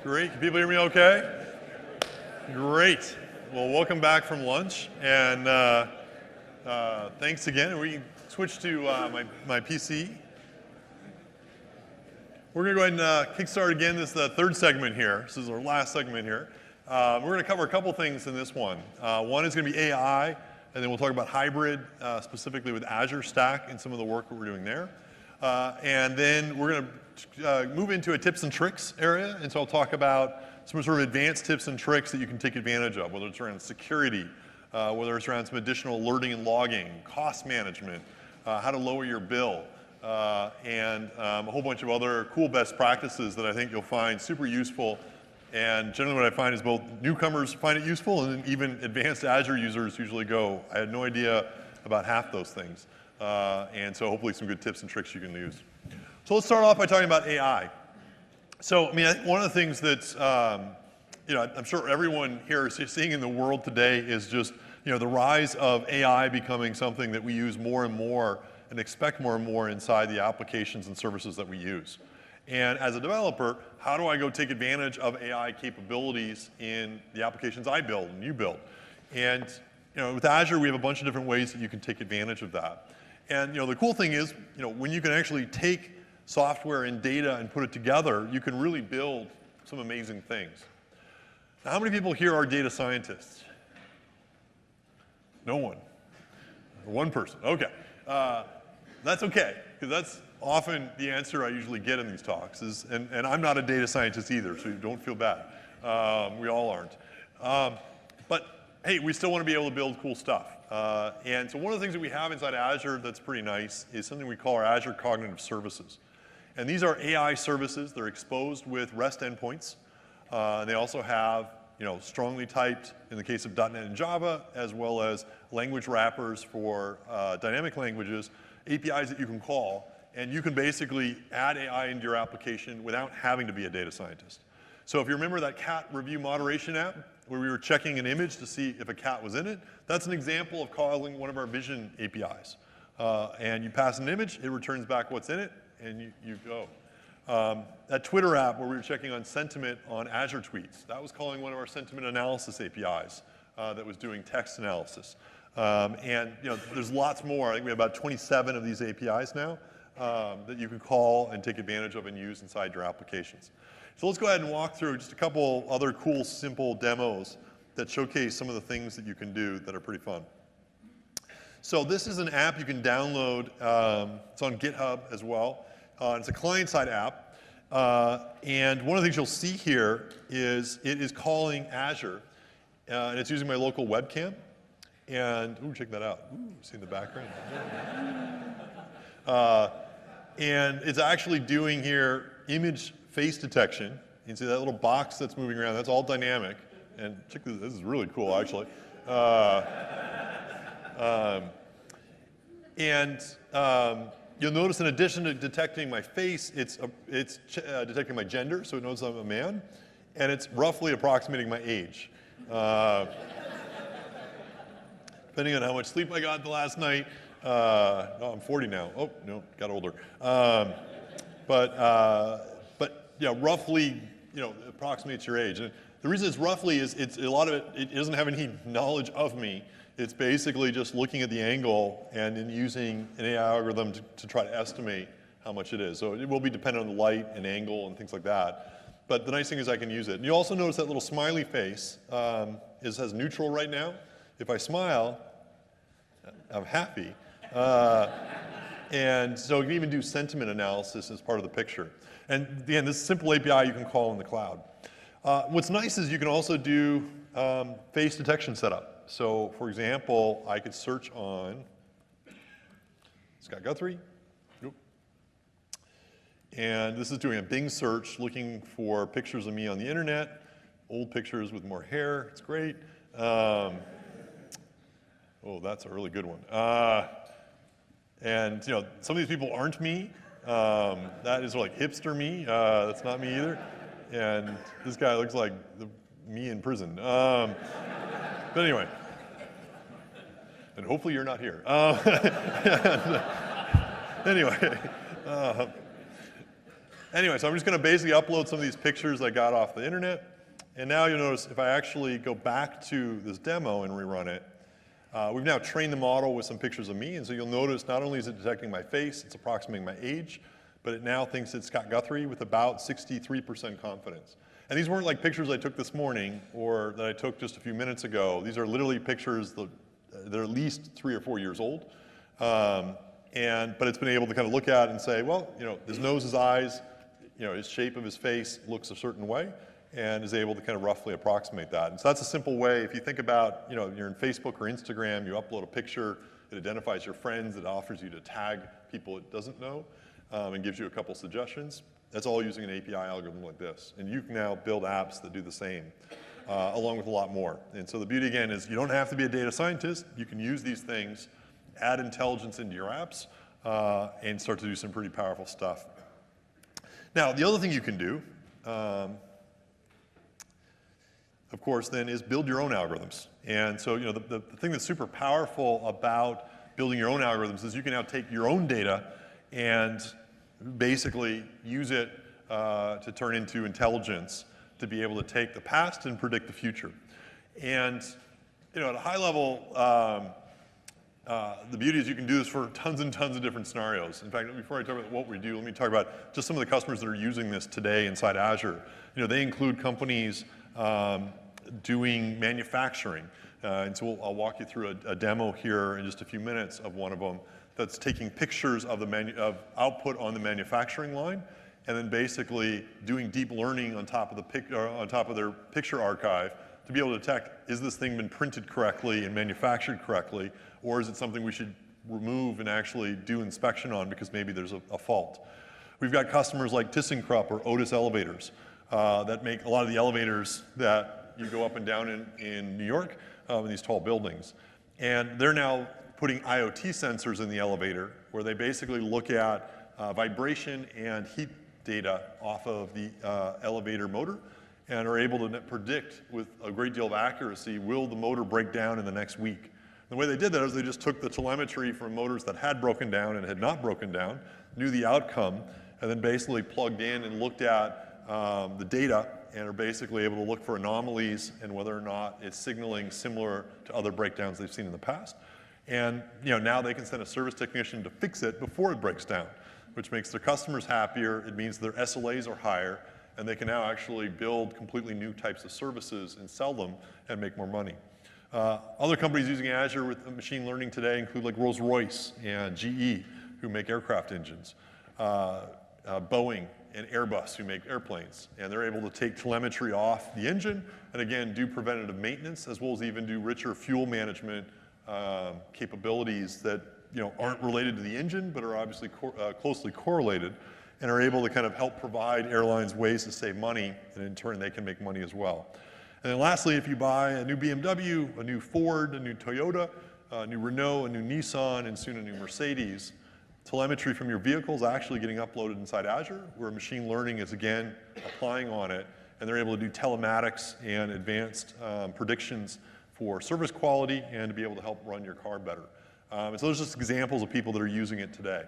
Great. Can people hear me okay? Great. Well, welcome back from lunch, and thanks again. We switch to my PC. We're going to go ahead and kickstart again. This is the third segment here. This is our last segment here. We're going to cover a couple things in this one. One is going to be AI, and then we'll talk about hybrid, specifically with Azure Stack and some of the work that we're doing there. And then we're going to move into a tips and tricks area, and so I'll talk about some sort of advanced tips and tricks that you can take advantage of, whether it's around security, whether it's around some additional alerting and logging, cost management, how to lower your bill, and a whole bunch of other cool best practices that I think you'll find super useful. And generally what I find is both newcomers find it useful, and then even advanced Azure users usually go, I had no idea about half those things. And so hopefully some good tips and tricks you can use. So let's start off by talking about AI. So, I mean, one of the things that's, I'm sure everyone here is seeing in the world today is just, the rise of AI becoming something that we use more and more and expect more and more inside the applications and services that we use. And as a developer, how do I go take advantage of AI capabilities in the applications I build and you build? And, with Azure, we have a bunch of different ways that you can take advantage of that. And, the cool thing is, when you can actually take software and data and put it together, you can really build some amazing things. Now, how many people here are data scientists? No one. One person. Okay. That's okay, because that's often the answer I usually get in these talks. And I'm not a data scientist either, so don't feel bad. We all aren't. But hey, we still want to be able to build cool stuff. And so one of the things that we have inside Azure that's pretty nice is something we call our Azure Cognitive Services. And these are AI services. They're exposed with REST endpoints. They also have, strongly typed, in the case of .NET and Java, as well as language wrappers for dynamic languages, APIs that you can call. And you can basically add AI into your application without having to be a data scientist. So if you remember that cat review moderation app, where we were checking an image to see if a cat was in it, that's an example of calling one of our vision APIs. And you pass an image, it returns back what's in it, and you go. That Twitter app where we were checking on sentiment on Azure tweets, that was calling one of our sentiment analysis APIs that was doing text analysis. And there's lots more. I think we have about 27 of these APIs now that you can call and take advantage of and use inside your applications. So let's go ahead and walk through just a couple other cool, simple demos that showcase some of the things that you can do that are pretty fun. So this is an app you can download. It's on GitHub as well. It's a client-side app. And one of the things you'll see here is it is calling Azure. And it's using my local webcam. And, ooh, check that out. Ooh, see in the background? And it's actually doing here image face detection. You can see that little box that's moving around. That's all dynamic. And check this. This is really cool, actually. You'll notice in addition to detecting my face, it's detecting my gender, so it knows I'm a man, and it's roughly approximating my age. Depending on how much sleep I got the last night. No, I'm 40 now. Oh, no, got older. But yeah, roughly, approximates your age. And the reason it's roughly is a lot of it doesn't have any knowledge of me. It's basically just looking at the angle and then using an AI algorithm to try to estimate how much it is. So it will be dependent on the light and angle and things like that. But the nice thing is I can use it. And you also notice that little smiley face has neutral right now. If I smile, I'm happy. And so you can even do sentiment analysis as part of the picture. And again, this simple API you can call in the cloud. What's nice is you can also do face detection setup. So, for example, I could search on Scott Guthrie. Nope. And this is doing a Bing search looking for pictures of me on the internet, old pictures with more hair. It's great. Oh, that's a really good one. And some of these people aren't me. That is like hipster me. That's not me either. And this guy looks like me in prison. But anyway, and hopefully you're not here. Anyway, Anyway, so I'm just going to basically upload some of these pictures I got off the internet. And now you'll notice if I actually go back to this demo and rerun it, we've now trained the model with some pictures of me. And so you'll notice not only is it detecting my face, it's approximating my age, but it now thinks it's Scott Guthrie with about 63% confidence. And these weren't like pictures I took this morning or that I took just a few minutes ago. These are literally pictures that they're at least 3 or 4 years old. But it's been able to kind of look at and say, well, his nose, his eyes, his shape of his face looks a certain way, and is able to kind of roughly approximate that. And so that's a simple way. If you think about, you're in Facebook or Instagram, you upload a picture, it identifies your friends, it offers you to tag people it doesn't know, and gives you a couple suggestions. That's all using an API algorithm like this. And you can now build apps that do the same, along with a lot more. And so the beauty, again, is you don't have to be a data scientist. You can use these things, add intelligence into your apps, and start to do some pretty powerful stuff. Now, the other thing you can do, of course, then is build your own algorithms. And so, the thing that's super powerful about building your own algorithms is you can now take your own data and basically use it to turn into intelligence to be able to take the past and predict the future. And, at a high level, the beauty is you can do this for tons and tons of different scenarios. In fact, before I talk about what we do, let me talk about just some of the customers that are using this today inside Azure. They include companies doing manufacturing. And so I'll walk you through a demo here in just a few minutes of one of them that's taking pictures of of output on the manufacturing line, and then basically doing deep learning on top of their picture archive to be able to detect, is this thing been printed correctly and manufactured correctly, or is it something we should remove and actually do inspection on because maybe there's a fault. We've got customers like ThyssenKrupp or Otis Elevators that make a lot of the elevators that you go up and down in New York in these tall buildings. And they're now putting IoT sensors in the elevator where they basically look at vibration and heat data off of the elevator motor and are able to predict with a great deal of accuracy, will the motor break down in the next week? The way they did that is they just took the telemetry from motors that had broken down and had not broken down, knew the outcome, and then basically plugged in and looked at the data and are basically able to look for anomalies and whether or not it's signaling similar to other breakdowns they've seen in the past. And now they can send a service technician to fix it before it breaks down, which makes their customers happier. It means their SLAs are higher, and they can now actually build completely new types of services and sell them and make more money. Other companies using Azure with machine learning today include like Rolls-Royce and GE, who make aircraft engines, Boeing and Airbus, who make airplanes. And they're able to take telemetry off the engine and, again, do preventative maintenance, as well as even do richer fuel management capabilities that aren't related to the engine, but are obviously closely correlated, and are able to kind of help provide airlines ways to save money, and in turn they can make money as well. And then lastly, if you buy a new BMW, a new Ford, a new Toyota, a new Renault, a new Nissan, and soon a new Mercedes, telemetry from your vehicle is actually getting uploaded inside Azure, where machine learning is again applying on it, and they're able to do telematics and advanced predictions for service quality and to be able to help run your car better. And so those are just examples of people that are using it today.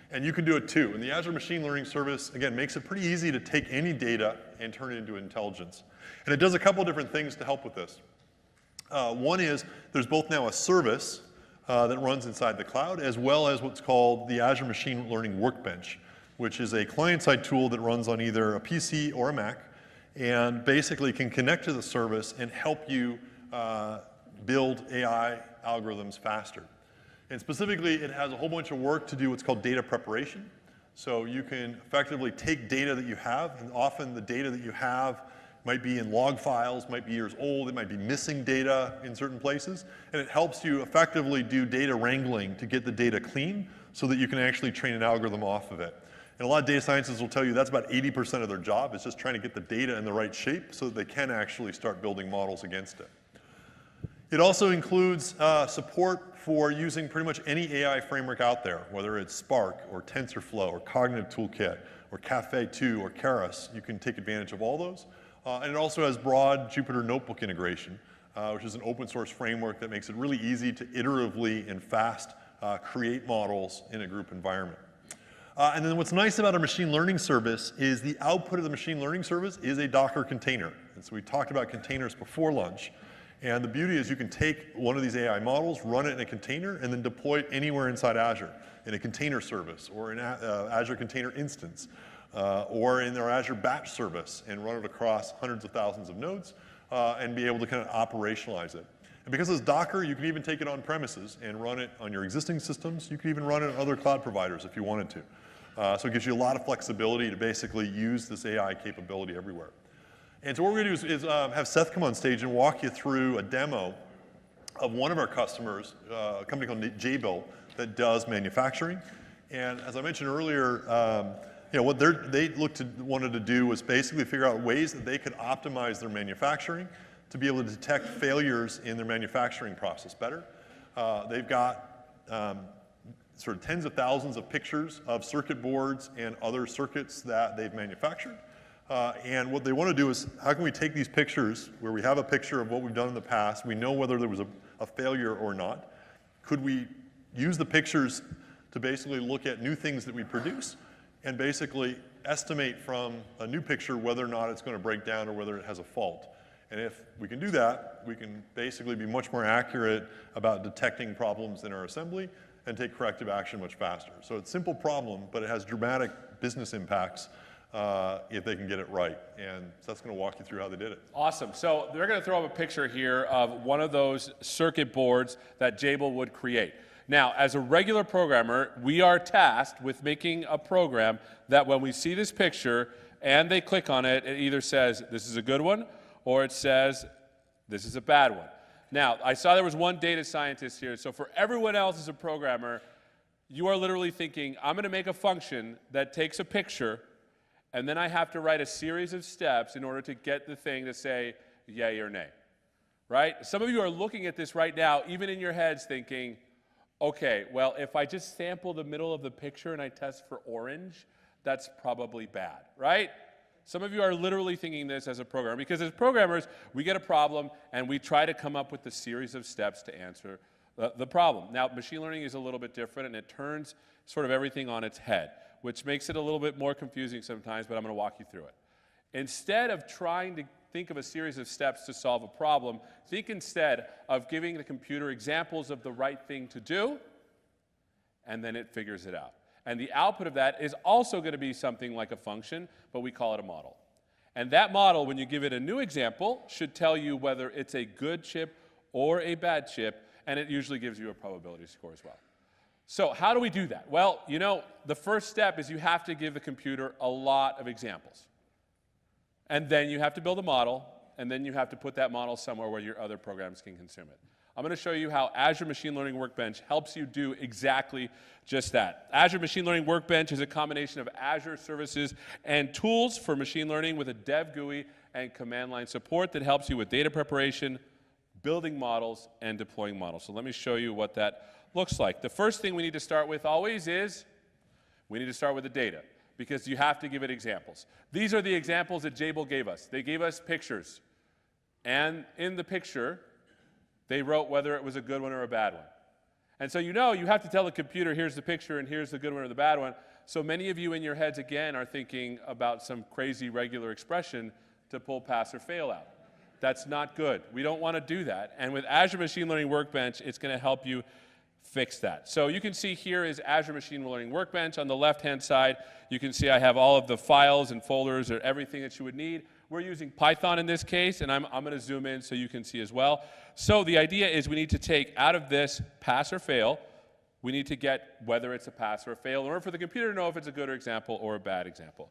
And you can do it too. And the Azure Machine Learning Service, again, makes it pretty easy to take any data and turn it into intelligence. And it does a couple different things to help with this. One is there's both now a service that runs inside the cloud, as well as what's called the Azure Machine Learning Workbench, which is a client-side tool that runs on either a PC or a Mac, and basically can connect to the service and help you build AI algorithms faster. And specifically, it has a whole bunch of work to do what's called data preparation. So you can effectively take data that you have, and often the data that you have might be in log files, might be years old, it might be missing data in certain places, and it helps you effectively do data wrangling to get the data clean so that you can actually train an algorithm off of it. And a lot of data scientists will tell you that's about 80% of their job, is just trying to get the data in the right shape so that they can actually start building models against it. It also includes support for using pretty much any AI framework out there, whether it's Spark or TensorFlow or Cognitive Toolkit or Caffe2 or Keras. You can take advantage of all those. And it also has broad Jupyter Notebook integration, which is an open source framework that makes it really easy to iteratively and fast create models in a group environment. And then what's nice about a machine learning service is the output of the machine learning service is a Docker container. And so we talked about containers before lunch. And the beauty is you can take one of these AI models, run it in a container, and then deploy it anywhere inside Azure in a container service or in Azure Container Instance or in their Azure Batch service and run it across hundreds of thousands of nodes and be able to kind of operationalize it. And because it's Docker, you can even take it on premises and run it on your existing systems. You can even run it on other cloud providers if you wanted to. So it gives you a lot of flexibility to basically use this AI capability everywhere. And so what we're going to do is have Seth come on stage and walk you through a demo of one of our customers, a company called Jabil that does manufacturing. And as I mentioned earlier, what they wanted to do was basically figure out ways that they could optimize their manufacturing to be able to detect failures in their manufacturing process better. They've got sort of tens of thousands of pictures of circuit boards and other circuits that they've manufactured. And what they want to do is, how can we take these pictures where we have a picture of what we've done in the past, we know whether there was a failure or not, could we use the pictures to basically look at new things that we produce and basically estimate from a new picture whether or not it's going to break down or whether it has a fault. And if we can do that, we can basically be much more accurate about detecting problems in our assembly and take corrective action much faster. So it's a simple problem, but it has dramatic business impacts if they can get it right. And Seth's going to walk you through how they did it. Awesome. So they're going to throw up a picture here of one of those circuit boards that Jabil would create. Now, as a regular programmer, we are tasked with making a program that when we see this picture and they click on it, it either says, this is a good one, or it says, this is a bad one. Now, I saw there was one data scientist here, so for everyone else as a programmer, you are literally thinking, I'm going to make a function that takes a picture, and then I have to write a series of steps in order to get the thing to say yay or nay, right? Some of you are looking at this right now, even in your heads thinking, okay, well, if I just sample the middle of the picture and I test for orange, that's probably bad, right? Some of you are literally thinking this as a programmer, because as programmers, we get a problem and we try to come up with a series of steps to answer the problem. Now, machine learning is a little bit different, and it turns sort of everything on its head, which makes it a little bit more confusing sometimes, but I'm going to walk you through it. Instead of trying to think of a series of steps to solve a problem, think instead of giving the computer examples of the right thing to do, and then it figures it out. And the output of that is also going to be something like a function, but we call it a model. And that model, when you give it a new example, should tell you whether it's a good chip or a bad chip, and it usually gives you a probability score as well. So how do we do that? Well, you know, the first step is you have to give the computer a lot of examples. And then you have to build a model, and then you have to put that model somewhere where your other programs can consume it. I'm going to show you how Azure Machine Learning Workbench helps you do exactly just that. Azure Machine Learning Workbench is a combination of Azure services and tools for machine learning with a dev GUI and command line support that helps you with data preparation, building models, and deploying models. So let me show you what that looks like. The first thing we need to start with always is we need to start with the data, because you have to give it examples. These are the examples that Jabil gave us. They gave us pictures, and in the picture, they wrote whether it was a good one or a bad one. And so you know you have to tell the computer, here's the picture and here's the good one or the bad one. So many of you in your heads, again, are thinking about some crazy regular expression to pull pass or fail out. That's not good. We don't want to do that. And with Azure Machine Learning Workbench, it's going to help you fix that. So you can see here is Azure Machine Learning Workbench. On the left-hand side, you can see I have all of the files and folders or everything that you would need. We're using Python in this case, and I'm going to zoom in so you can see as well. So the idea is we need to take out of this pass or fail, we need to get whether it's a pass or a fail in order for the computer to know if it's a good example or a bad example.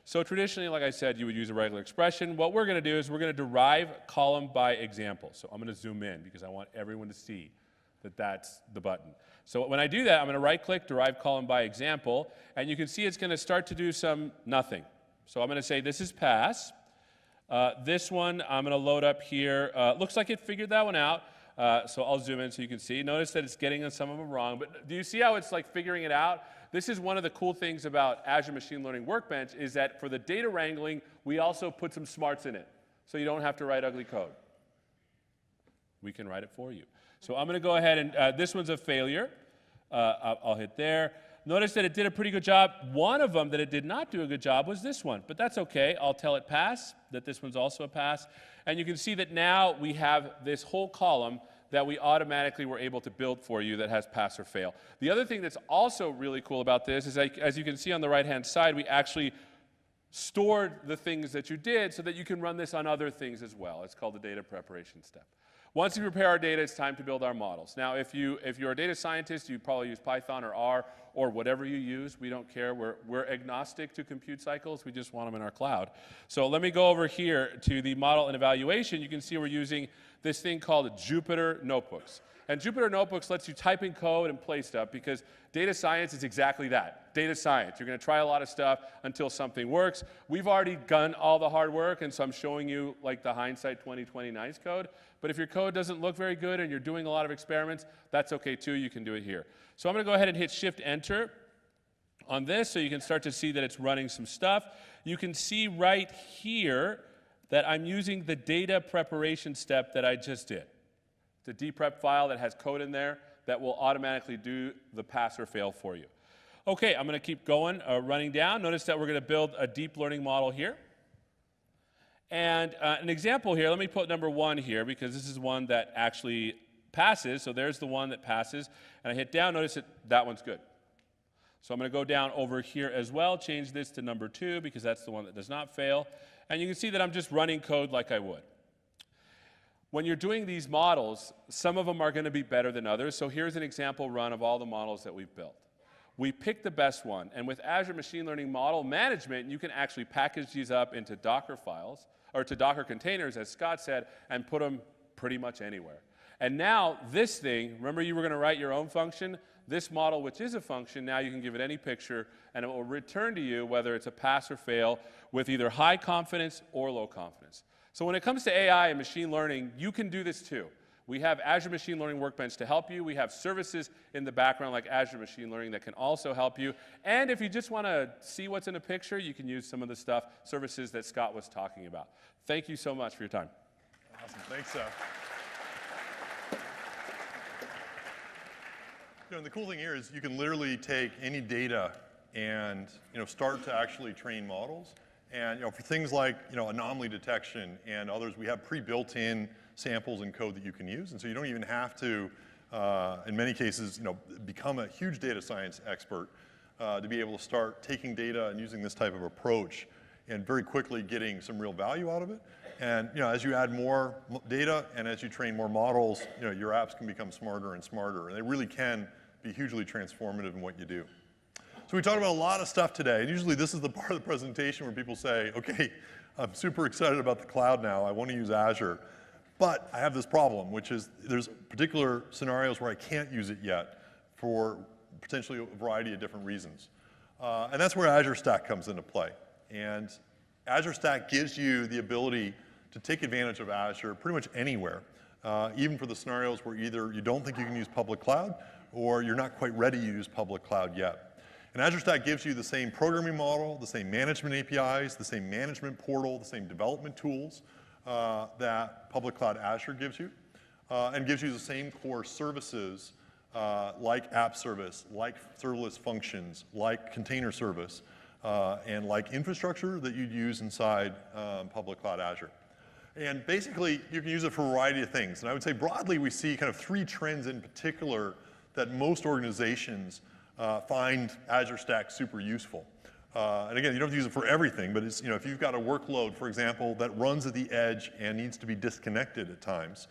So traditionally, like I said, you would use a regular expression. What we're going to do is we're going to derive column by example. So I'm going to zoom in because I want everyone to see that that's the button. So when I do that, I'm going to right-click, derive column by example, and you can see it's going to start to do some nothing. So I'm going to say this is pass. This one, I'm going to load up here. Looks like it figured that one out. So I'll zoom in so you can see. Notice that it's getting some of them wrong. But do you see how it's like figuring it out? This is one of the cool things about Azure Machine Learning Workbench is that for the data wrangling, we also put some smarts in it. So you don't have to write ugly code. We can write it for you. So I'm going to go ahead and this one's a failure. I'll hit there. Notice that it did a pretty good job. One of them that it did not do a good job was this one, but that's okay. I'll tell it pass, that this one's also a pass. And you can see that now we have this whole column that we automatically were able to build for you that has pass or fail. The other thing that's also really cool about this is, as you can see on the right-hand side, we actually stored the things that you did so that you can run this on other things as well. It's called the data preparation step. Once we prepare our data, it's time to build our models. Now, if you're a data scientist, you probably use Python or R or whatever you use. We don't care. We're agnostic to compute cycles. We just want them in our cloud. So let me go over here to the model and evaluation. You can see we're using this thing called Jupyter Notebooks. And Jupyter Notebooks lets you type in code and play stuff because data science is exactly that, data science. You're going to try a lot of stuff until something works. We've already done all the hard work, and so I'm showing you like the hindsight 2020 nice code. But if your code doesn't look very good and you're doing a lot of experiments, that's okay too. You can do it here. So I'm going to go ahead and hit Shift-Enter on this so you can start to see that it's running some stuff. You can see right here that I'm using the data preparation step that I just did. It's a dprep file that has code in there that will automatically do the pass or fail for you. Okay, I'm going to keep going, running down. Notice that we're going to build a deep learning model here. And an example here, let me put number 1 here because this is one that actually passes. So there's the one that passes. And I hit down, notice that one's good. So I'm going to go down over here as well, change this to number 2 because that's the one that does not fail. And you can see that I'm just running code like I would. When you're doing these models, some of them are going to be better than others. So here's an example run of all the models that we've built. We picked the best one. And with Azure Machine Learning Model Management, you can actually package these up into Docker files, or to Docker containers, as Scott said, and put them pretty much anywhere. And now this thing, remember you were going to write your own function? This model, which is a function, now you can give it any picture, and it will return to you whether it's a pass or fail with either high confidence or low confidence. So when it comes to AI and machine learning, you can do this too. We have Azure Machine Learning Workbench to help you. We have services in the background like Azure Machine Learning that can also help you. And if you just want to see what's in a picture, you can use some of the services that Scott was talking about. Thank you so much for your time. Awesome. Thanks, Seth. And the cool thing here is you can literally take any data and start to actually train models. And for things like anomaly detection and others, we have pre-built-in samples and code that you can use, and so you don't even have to, in many cases, become a huge data science expert to be able to start taking data and using this type of approach and very quickly getting some real value out of it. And as you add more data and as you train more models, your apps can become smarter and smarter, and they really can be hugely transformative in what you do. So we talked about a lot of stuff today, and usually this is the part of the presentation where people say, okay, I'm super excited about the cloud now, I want to use Azure, but I have this problem, which is there's particular scenarios where I can't use it yet for potentially a variety of different reasons. And that's where Azure Stack comes into play. And Azure Stack gives you the ability to take advantage of Azure pretty much anywhere, even for the scenarios where either you don't think you can use public cloud or you're not quite ready to use public cloud yet. And Azure Stack gives you the same programming model, the same management APIs, the same management portal, the same development tools that public cloud Azure gives you, and gives you the same core services like app service, like serverless functions, like container service, and like infrastructure that you'd use inside public cloud Azure. And basically, you can use it for a variety of things. And I would say broadly, we see kind of 3 trends in particular that most organizations find Azure Stack super useful. And again, you don't have to use it for everything, but it's, if you've got a workload, for example, that runs at the edge and needs to be disconnected at times,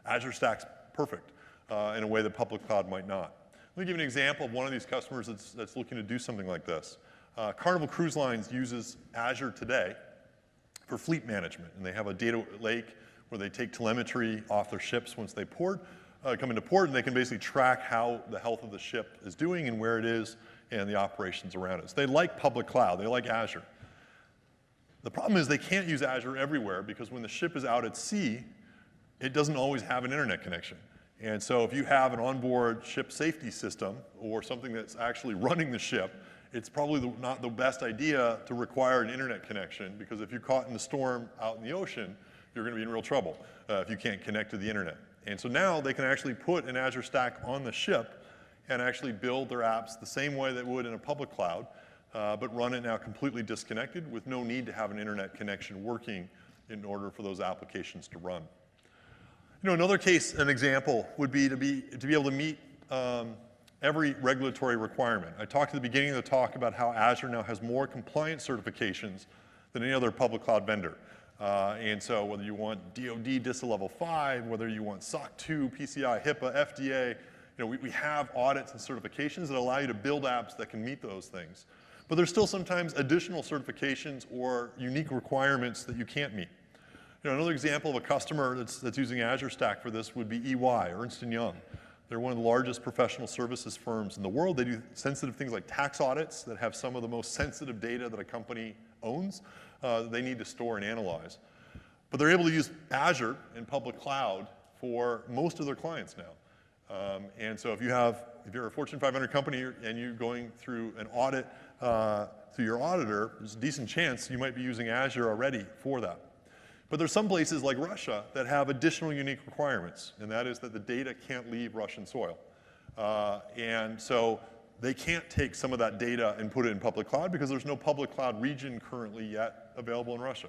Azure Stack's perfect in a way that public cloud might not. Let me give you an example of one of these customers that's looking to do something like this. Carnival Cruise Lines uses Azure today for fleet management, and they have a data lake where they take telemetry off their ships once they come into port, and they can basically track how the health of the ship is doing and where it is and the operations around it. So they like public cloud, they like Azure. The problem is they can't use Azure everywhere because when the ship is out at sea, it doesn't always have an internet connection. And so if you have an onboard ship safety system or something that's actually running the ship, it's probably not the best idea to require an internet connection because if you're caught in a storm out in the ocean, you're going to be in real trouble if you can't connect to the internet. And so now they can actually put an Azure Stack on the ship, and actually build their apps the same way they would in a public cloud, but run it now completely disconnected with no need to have an internet connection working in order for those applications to run. Another case, an example, would be to be able to meet every regulatory requirement. I talked at the beginning of the talk about how Azure now has more compliance certifications than any other public cloud vendor. And so whether you want DoD DISA Level 5, whether you want SOC 2, PCI, HIPAA, FDA, we have audits and certifications that allow you to build apps that can meet those things. But there's still sometimes additional certifications or unique requirements that you can't meet. Another example of a customer that's using Azure Stack for this would be EY, Ernst & Young. They're one of the largest professional services firms in the world. They do sensitive things like tax audits that have some of the most sensitive data that a company owns that they need to store and analyze. But they're able to use Azure in public cloud for most of their clients now. And so if you're a Fortune 500 company and you're going through an audit through your auditor, there's a decent chance you might be using Azure already for that. But there's some places like Russia that have additional unique requirements, and that is that the data can't leave Russian soil. And so they can't take some of that data and put it in public cloud because there's no public cloud region currently yet available in Russia.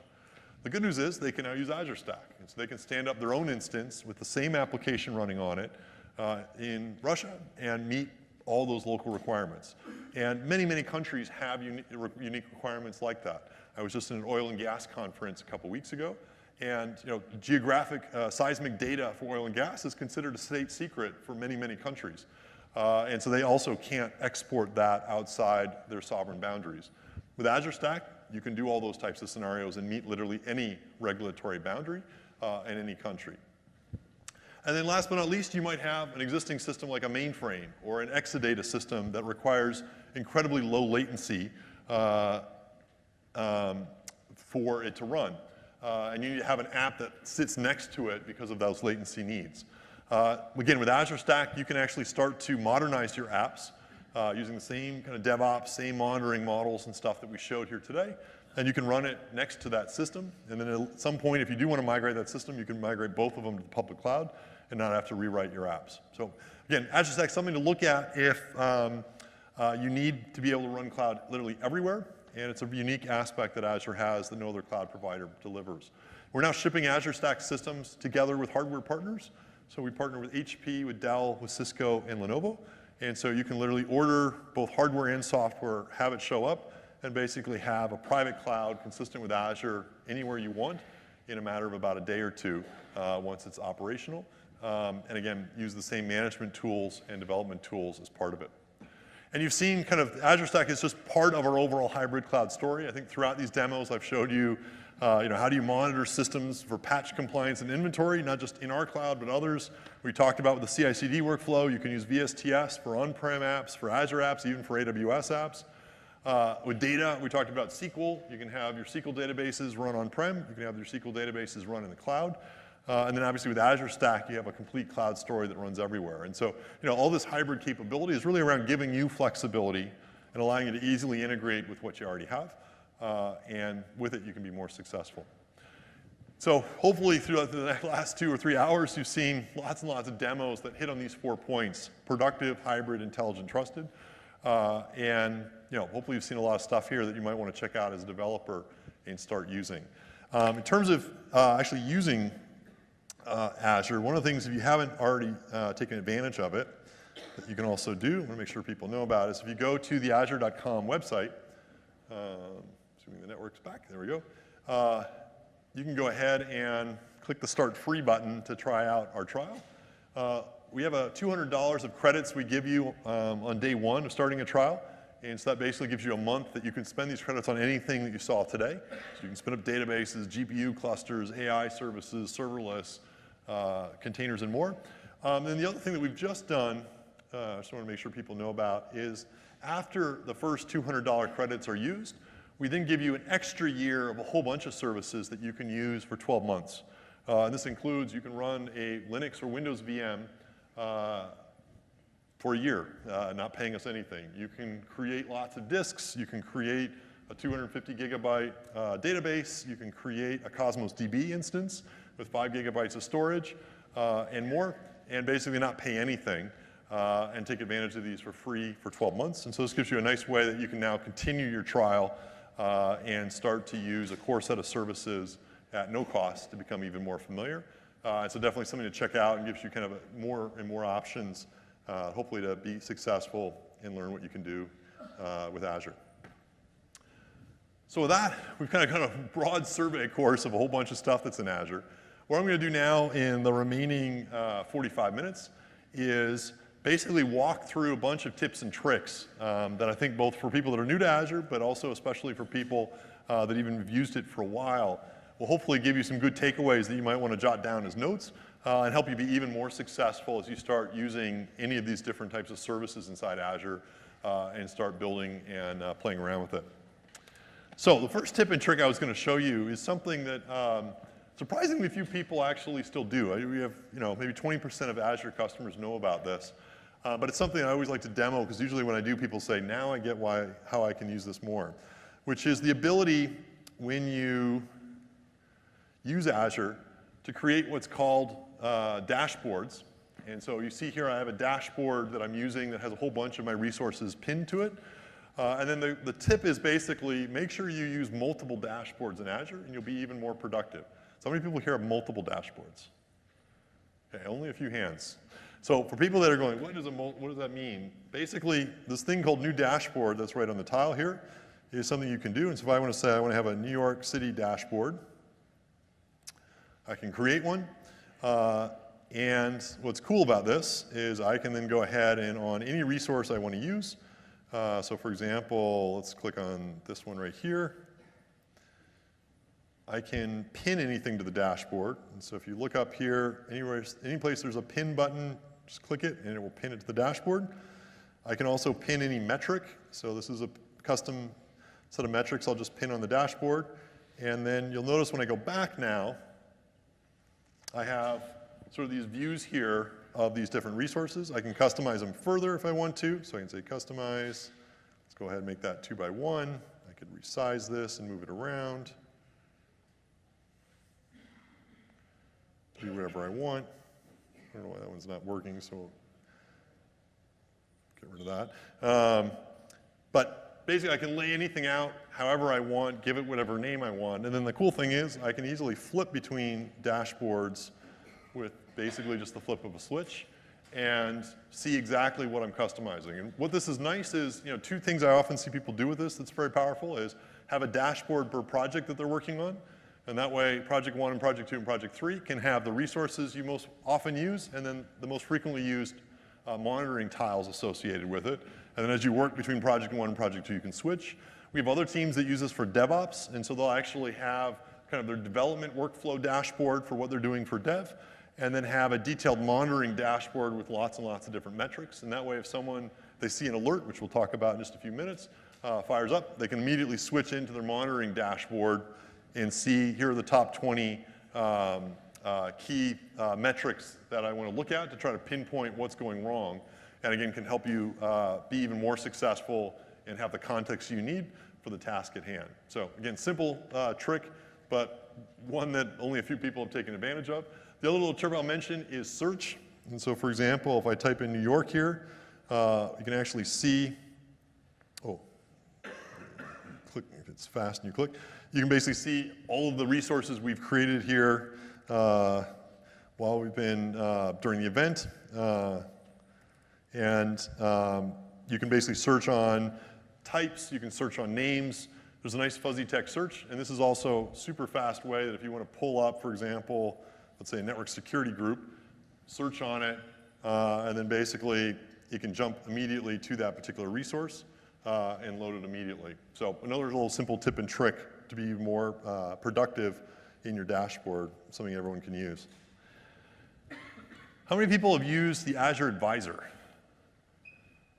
The good news is they can now use Azure Stack. And so they can stand up their own instance with the same application running on it in Russia and meet all those local requirements. And many, many countries have unique requirements like that. I was just in an oil and gas conference a couple weeks ago, and geographic seismic data for oil and gas is considered a state secret for many, many countries. And so they also can't export that outside their sovereign boundaries. With Azure Stack, you can do all those types of scenarios and meet literally any regulatory boundary in any country. And then last but not least, you might have an existing system like a mainframe or an Exadata system that requires incredibly low latency for it to run. And you need to have an app that sits next to it because of those latency needs. Again, with Azure Stack, you can actually start to modernize your apps using the same kind of DevOps, same monitoring models and stuff that we showed here today. And you can run it next to that system. And then at some point, if you do want to migrate that system, you can migrate both of them to the public cloud and not have to rewrite your apps. So again, Azure Stack is something to look at if you need to be able to run cloud literally everywhere. And it's a unique aspect that Azure has that no other cloud provider delivers. We're now shipping Azure Stack systems together with hardware partners. So we partner with HP, with Dell, with Cisco, and Lenovo. And so you can literally order both hardware and software, have it show up, and basically have a private cloud consistent with Azure anywhere you want in a matter of about a day or two once it's operational. And again, use the same management tools and development tools as part of it. And you've seen kind of Azure Stack is just part of our overall hybrid cloud story. I think throughout these demos, I've showed you, how do you monitor systems for patch compliance and inventory, not just in our cloud, but others. We talked about with the CI/CD workflow, you can use VSTS for on-prem apps, for Azure apps, even for AWS apps. With data, we talked about SQL. You can have your SQL databases run on-prem. You can have your SQL databases run in the cloud. And then obviously with Azure Stack, you have a complete cloud story that runs everywhere. And so, all this hybrid capability is really around giving you flexibility and allowing you to easily integrate with what you already have. And with it, you can be more successful. So hopefully throughout the last 2 or 3 hours, you've seen lots and lots of demos that hit on these 4 points: productive, hybrid, intelligent, trusted. And hopefully you've seen a lot of stuff here that you might want to check out as a developer and start using. In terms of actually using Azure, one of the things, if you haven't already taken advantage of it, that you can also do, I want to make sure people know about, is if you go to the azure.com website, assuming the network's back, there we go, you can go ahead and click the Start Free button to try out our trial. We have $200 of credits we give you on day 1 of starting a trial. And so that basically gives you a month that you can spend these credits on anything that you saw today. So you can spin up databases, GPU clusters, AI services, serverless, containers, and more. And the other thing that we've just done, I just want to make sure people know about, is after the first $200 credits are used, we then give you an extra year of a whole bunch of services that you can use for 12 months. And this includes, you can run a Linux or Windows VM for a year, not paying us anything. You can create lots of disks. You can create a 250 gigabyte database. You can create a Cosmos DB instance with 5 gigabytes of storage and more, and basically not pay anything. and take advantage of these for free for 12 months. And so this gives you a nice way that you can now continue your trial and start to use a core set of services at no cost to become even more familiar. So definitely something to check out and gives you kind of more and more options, hopefully to be successful and learn what you can do with Azure. So with that, we've kind of got a broad survey course of a whole bunch of stuff that's in Azure. What I'm going to do now in the remaining 45 minutes is basically walk through a bunch of tips and tricks that I think both for people that are new to Azure, but also especially for people that even have used it for a while, will hopefully give you some good takeaways that you might want to jot down as notes and help you be even more successful as you start using any of these different types of services inside Azure and start building and playing around with it. So the first tip and trick I was going to show you is something that surprisingly few people actually still do. We have, maybe 20% of Azure customers know about this, but it's something I always like to demo because usually when I do, people say, now I get how I can use this more, which is the ability when you use Azure to create what's called dashboards. And so you see here I have a dashboard that I'm using that has a whole bunch of my resources pinned to it. And then the tip is basically make sure you use multiple dashboards in Azure and you'll be even more productive. So how many people here have multiple dashboards? Okay, only a few hands. So for people that are going, what does that mean? Basically, this thing called new dashboard that's right on the tile here is something you can do. And so if I want to say I want to have a New York City dashboard, I can create one. And what's cool about this is I can then go ahead and on any resource I want to use, so for example, let's click on this one right here. I can pin anything to the dashboard. And so if you look up here, any place there's a pin button, just click it and it will pin it to the dashboard. I can also pin any metric. So this is a custom set of metrics I'll just pin on the dashboard. And then you'll notice when I go back now, I have sort of these views here of these different resources. I can customize them further if I want to. So I can say customize. Let's go ahead and make that 2 by 1. I could resize this and move it around. Do whatever I want. I don't know why that one's not working, so get rid of that. But basically I can lay anything out however I want, give it whatever name I want. And then the cool thing is I can easily flip between dashboards with basically just the flip of a switch and see exactly what I'm customizing. And what this is nice is, 2 things I often see people do with this that's very powerful is have a dashboard per project that they're working on. And that way, project 1 and project 2 and project 3 can have the resources you most often use and then the most frequently used monitoring tiles associated with it. And then as you work between project 1 and project 2, you can switch. We have other teams that use this for DevOps, and so they'll actually have kind of their development workflow dashboard for what they're doing for dev, and then have a detailed monitoring dashboard with lots and lots of different metrics. And that way, if they see an alert, which we'll talk about in just a few minutes, fires up, they can immediately switch into their monitoring dashboard and see, here are the top 20 key metrics that I want to look at to try to pinpoint what's going wrong. And again, can help you be even more successful and have the context you need for the task at hand. So again, simple trick, but one that only a few people have taken advantage of. The other little trick I'll mention is search. And so for example, if I type in New York here, you can actually see, click, if it's fast and you click, you can basically see all of the resources we've created here while we've been during the event. You can basically search on types, you can search on names. There's a nice fuzzy text search, and this is also a super fast way that if you want to pull up, for example, let's say a network security group, search on it, and then basically you can jump immediately to that particular resource and load it immediately. So another little simple tip and trick to be more productive in your dashboard, something everyone can use. How many people have used the Azure Advisor?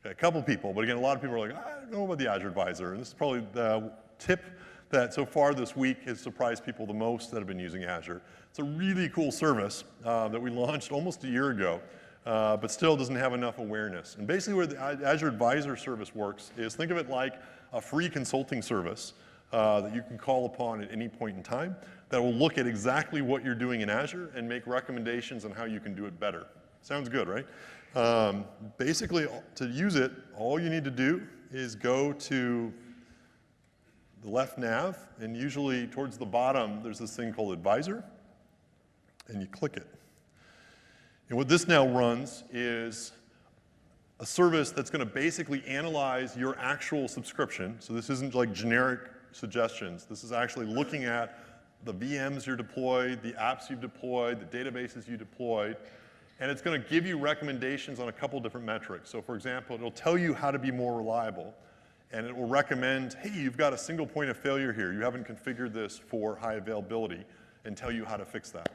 Okay, a couple people, but again, a lot of people are like, I don't know about the Azure Advisor. And this is probably the tip that so far this week has surprised people the most that have been using Azure. It's a really cool service that we launched almost a year ago, but still doesn't have enough awareness. And basically where the Azure Advisor service works is think of it like a free consulting service that you can call upon at any point in time that will look at exactly what you're doing in Azure and make recommendations on how you can do it better. Sounds good, right? Basically, to use it, all you need to do is go to the left nav, and usually towards the bottom, there's this thing called Advisor, and you click it. And what this now runs is a service that's going to basically analyze your actual subscription. So this isn't like generic suggestions. This is actually looking at the VMs you're deployed, the apps you've deployed, the databases you deployed, and it's going to give you recommendations on a couple different metrics. So for example, it'll tell you how to be more reliable, and it will recommend, hey, you've got a single point of failure here. You haven't configured this for high availability, and tell you how to fix that.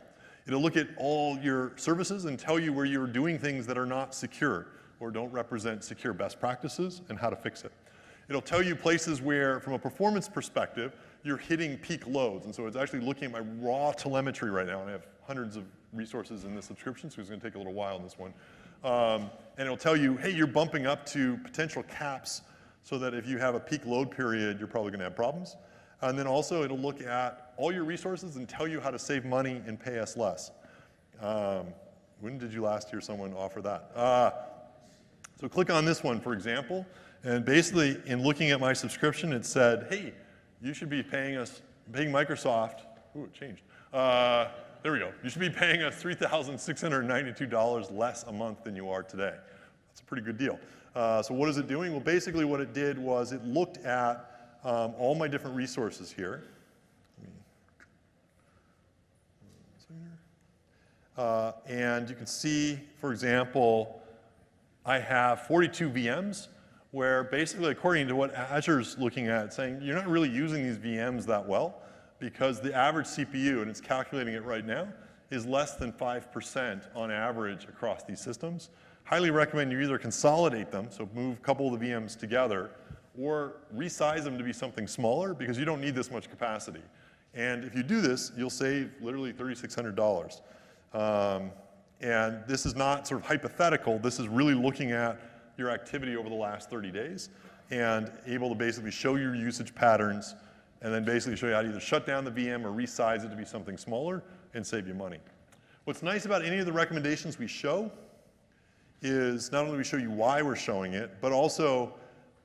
It'll look at all your services and tell you where you're doing things that are not secure or don't represent secure best practices and how to fix it. It'll tell you places where, from a performance perspective, you're hitting peak loads. And so it's actually looking at my raw telemetry right now, and I have hundreds of resources in this subscription, so it's going to take a little while in this one. And it'll tell you, hey, you're bumping up to potential caps so that if you have a peak load period, you're probably going to have problems. And then also it'll look at all your resources and tell you how to save money and pay us less. When did you last hear someone offer that? So click on this one, for example, and basically in looking at my subscription, it said, hey, you should be paying Microsoft, ooh, it changed. There we go. You should be paying us $3,692 less a month than you are today. That's a pretty good deal. So what is it doing? Well, basically what it did was it looked at all my different resources here. And you can see, for example, I have 42 VMs where basically, according to what Azure's looking at, saying you're not really using these VMs that well because the average CPU, and it's calculating it right now, is less than 5% on average across these systems. Highly recommend you either consolidate them, so move a couple of the VMs together, or resize them to be something smaller because you don't need this much capacity. And if you do this, you'll save literally $3,600. And this is not sort of hypothetical. This is really looking at your activity over the last 30 days and able to basically show your usage patterns and then basically show you how to either shut down the VM or resize it to be something smaller and save you money. What's nice about any of the recommendations we show is not only do we show you why we're showing it, but also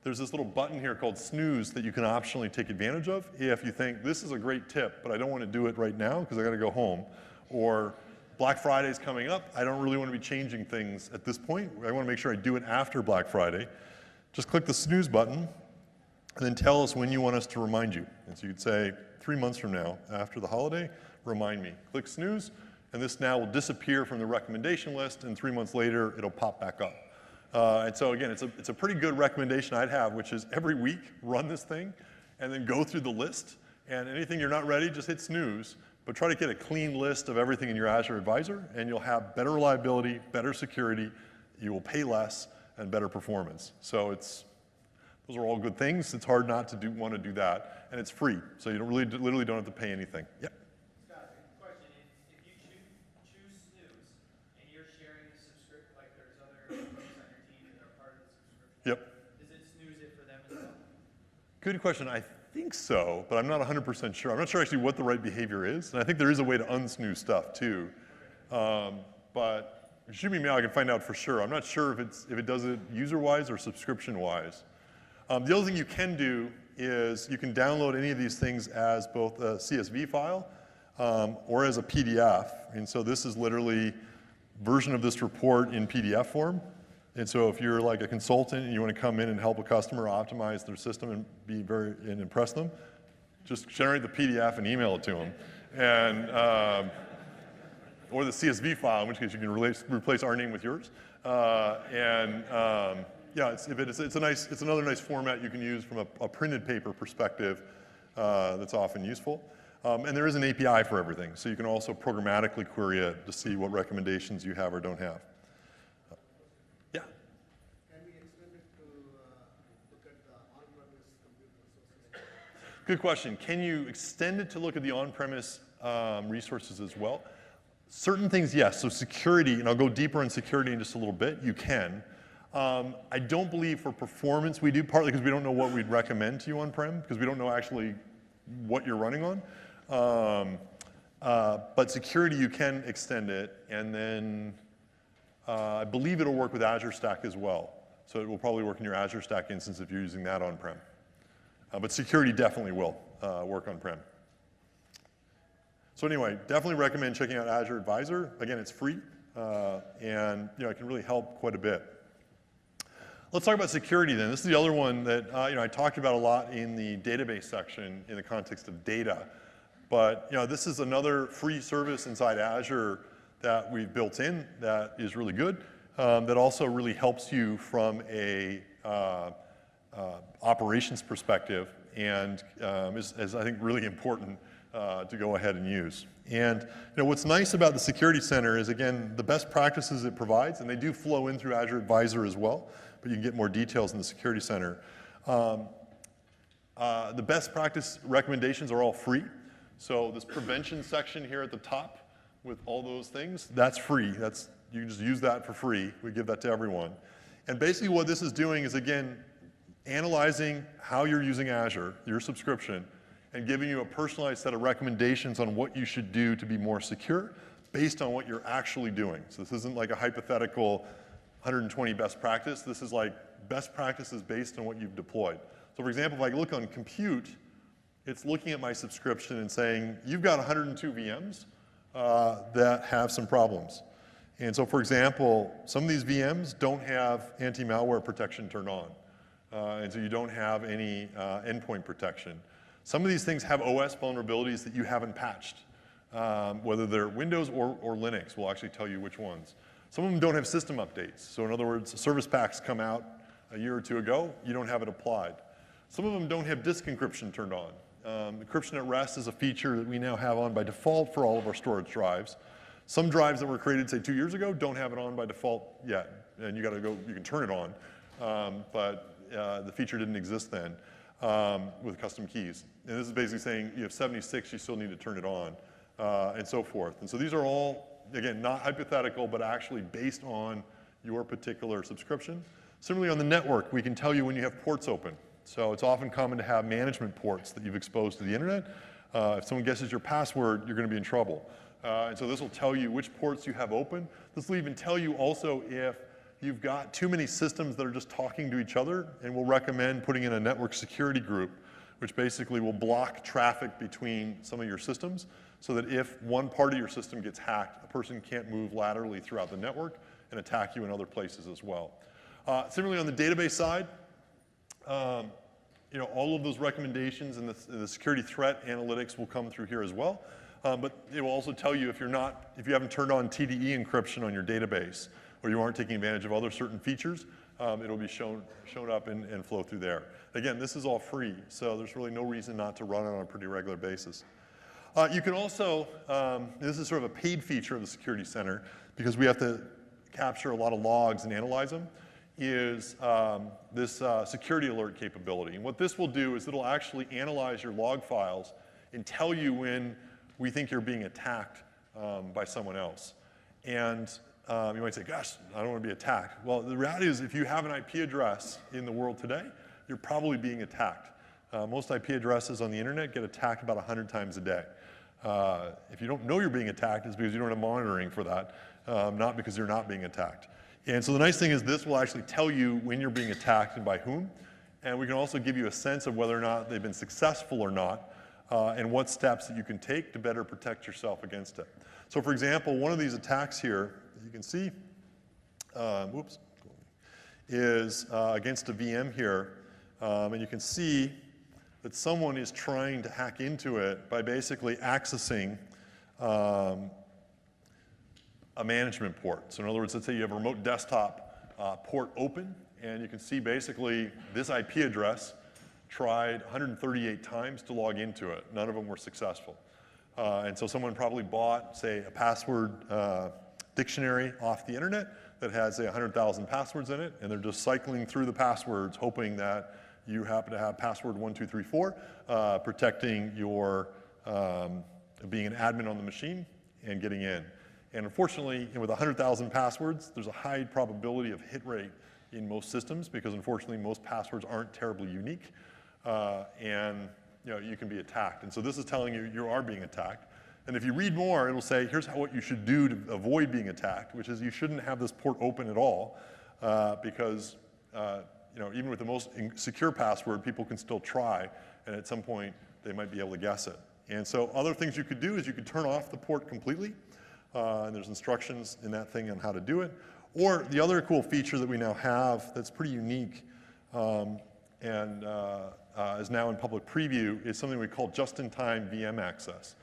there's this little button here called snooze that you can optionally take advantage of if you think this is a great tip, but I don't want to do it right now because I got to go home. Or Black Friday's coming up. I don't really want to be changing things at this point. I want to make sure I do it after Black Friday. Just click the snooze button and then tell us when you want us to remind you. And so you could say 3 months from now, after the holiday, remind me. Click snooze, and this now will disappear from the recommendation list, and 3 months later, it'll pop back up. And so again, it's a pretty good recommendation I'd have, which is every week, run this thing, and then go through the list, and anything you're not ready, just hit snooze, but try to get a clean list of everything in your Azure Advisor, and you'll have better reliability, better security, you will pay less, and better performance. So those are all good things. It's hard not to want to do that, and it's free, so you literally don't have to pay anything. Yeah. Scott, question: if you choose snooze and you're sharing the subscription, like there's other folks on your team that are part of the subscription. Yep. Does it snooze it for them as well? Good question. I think so, but I'm not 100% sure. I'm not sure actually what the right behavior is, and I think there is a way to unsnooze stuff too. But shoot me an email, I can find out for sure. I'm not sure if it does it user-wise or subscription-wise. The other thing you can do is you can download any of these things as both a CSV file or as a PDF. And so this is literally a version of this report in PDF form. And so if you're like a consultant and you want to come in and help a customer optimize their system and impress them, just generate the PDF and email it to them. And, or the CSV file, in which case you can replace our name with yours. Yeah, it's another nice format you can use from a printed paper perspective that's often useful. And there is an API for everything, so you can also programmatically query it to see what recommendations you have or don't have. Yeah? Can we extend it to look at the on-premise compute resources? Good question. Can you extend it to look at the on-premise resources as well? Certain things, yes. So security, and I'll go deeper on security in just a little bit, you can. I don't believe for performance we do, partly because we don't know what we'd recommend to you on-prem, because we don't know actually what you're running on. But security, you can extend it, and then I believe it'll work with Azure Stack as well. So it will probably work in your Azure Stack instance if you're using that on-prem. But security definitely will work on-prem. So anyway, definitely recommend checking out Azure Advisor. Again, it's free, and it can really help quite a bit. Let's talk about security then. This is the other one that I talked about a lot in the database section in the context of data. But this is another free service inside Azure that we've built in that is really good, that also really helps you from a operations perspective, and is I think really important to go ahead and use. And what's nice about the Security Center is, again, the best practices it provides, and they do flow in through Azure Advisor as well, but you can get more details in the Security Center. The best practice recommendations are all free. So this prevention section here at the top with all those things, that's free. You can just use that for free. We give that to everyone. And basically what this is doing is, again, analyzing how you're using Azure, your subscription, and giving you a personalized set of recommendations on what you should do to be more secure based on what you're actually doing. So this isn't like a hypothetical 120 best practice. This is like best practices based on what you've deployed. So for example, if I look on compute, it's looking at my subscription and saying, you've got 102 VMs that have some problems. And so for example, some of these VMs don't have anti-malware protection turned on. And so you don't have any endpoint protection. Some of these things have OS vulnerabilities that you haven't patched. Whether they're Windows or Linux, we'll actually tell you which ones. Some of them don't have system updates. So in other words, service packs come out a year or two ago, you don't have it applied. Some of them don't have disk encryption turned on. Encryption at rest is a feature that we now have on by default for all of our storage drives. Some drives that were created, say, 2 years ago don't have it on by default yet. And you can turn it on, but the feature didn't exist then with custom keys. And this is basically saying you have 76, you still need to turn it on, and so forth. And so these are all, again, not hypothetical, but actually based on your particular subscription. Similarly, on the network, we can tell you when you have ports open. So it's often common to have management ports that you've exposed to the internet. If someone guesses your password, you're going to be in trouble. And so this will tell you which ports you have open. This will even tell you also if you've got too many systems that are just talking to each other, and we'll recommend putting in a network security group, which basically will block traffic between some of your systems, so that if one part of your system gets hacked, a person can't move laterally throughout the network and attack you in other places as well. Similarly, on the database side, all of those recommendations and the security threat analytics will come through here as well. But it will also tell you if you haven't turned on TDE encryption on your database, or you aren't taking advantage of other certain features, it'll be shown up and flow through there. Again, this is all free, so there's really no reason not to run it on a pretty regular basis. You can also, this is sort of a paid feature of the Security Center, because we have to capture a lot of logs and analyze them, is this security alert capability. And what this will do is it'll actually analyze your log files and tell you when we think you're being attacked by someone else. And you might say, gosh, I don't want to be attacked. Well, the reality is if you have an IP address in the world today, you're probably being attacked. Most IP addresses on the internet get attacked about 100 times a day. If you don't know you're being attacked, it's because you don't have monitoring for that, not because you're not being attacked. And so the nice thing is this will actually tell you when you're being attacked and by whom. And we can also give you a sense of whether or not they've been successful or not, and what steps that you can take to better protect yourself against it. So for example, one of these attacks here, you can see, is against a VM here. And you can see that someone is trying to hack into it by basically accessing a management port. So in other words, let's say you have a remote desktop port open, and you can see basically this IP address tried 138 times to log into it. None of them were successful. And so someone probably bought, say, a password dictionary off the internet that has, say, 100,000 passwords in it, and they're just cycling through the passwords, hoping that you happen to have password 1234, protecting your being an admin on the machine and getting in. And unfortunately, with 100,000 passwords, there's a high probability of hit rate in most systems, because unfortunately most passwords aren't terribly unique, and you can be attacked. And so this is telling you you are being attacked. And if you read more, it'll say, here's what you should do to avoid being attacked, which is you shouldn't have this port open at all, because even with the most secure password, people can still try, and at some point, they might be able to guess it. And so other things you could do is you could turn off the port completely, and there's instructions in that thing on how to do it. Or the other cool feature that we now have that's pretty unique and is now in public preview is something we call just-in-time VM access,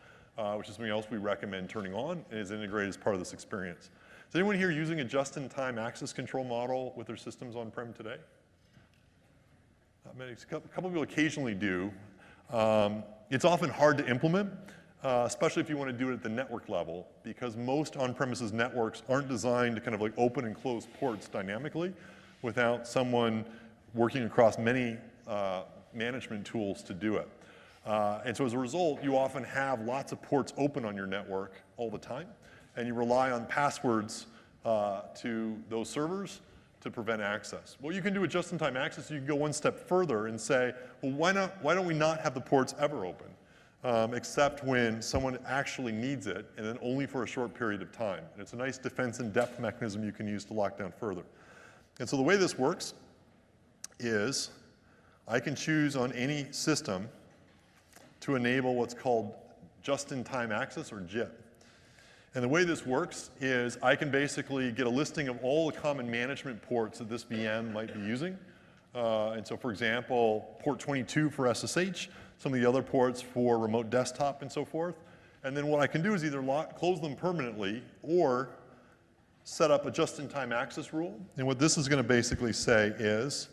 which is something else we recommend turning on and is integrated as part of this experience. Is anyone here using a just-in-time access control model with their systems on-prem today? Not many. A couple of people occasionally do. It's often hard to implement, especially if you want to do it at the network level, because most on-premises networks aren't designed to kind of like open and close ports dynamically without someone working across many management tools to do it. And so as a result, you often have lots of ports open on your network all the time, and you rely on passwords to those servers to prevent access. What you can do with just-in-time access, you can go one step further and say, well, why don't we not have the ports ever open, except when someone actually needs it, and then only for a short period of time. And it's a nice defense in depth mechanism you can use to lock down further. And so the way this works is I can choose on any system to enable what's called just-in-time access, or JIT. And the way this works is I can basically get a listing of all the common management ports that this VM might be using. And so, for example, port 22 for SSH, some of the other ports for remote desktop and so forth. And then what I can do is either close them permanently or set up a just-in-time access rule. And what this is going to basically say is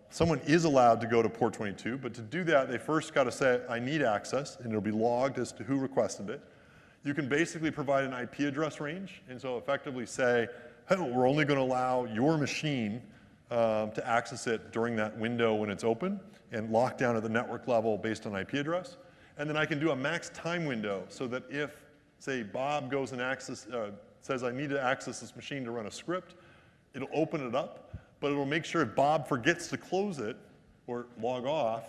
someone is allowed to go to port 22, but to do that, they first got to say, I need access, and it'll be logged as to who requested it. You can basically provide an IP address range, and so effectively say, hey, we're only going to allow your machine to access it during that window when it's open, and lock down at the network level based on IP address. And then I can do a max time window so that if, say, Bob goes and says I need to access this machine to run a script, it'll open it up, but it'll make sure if Bob forgets to close it or log off,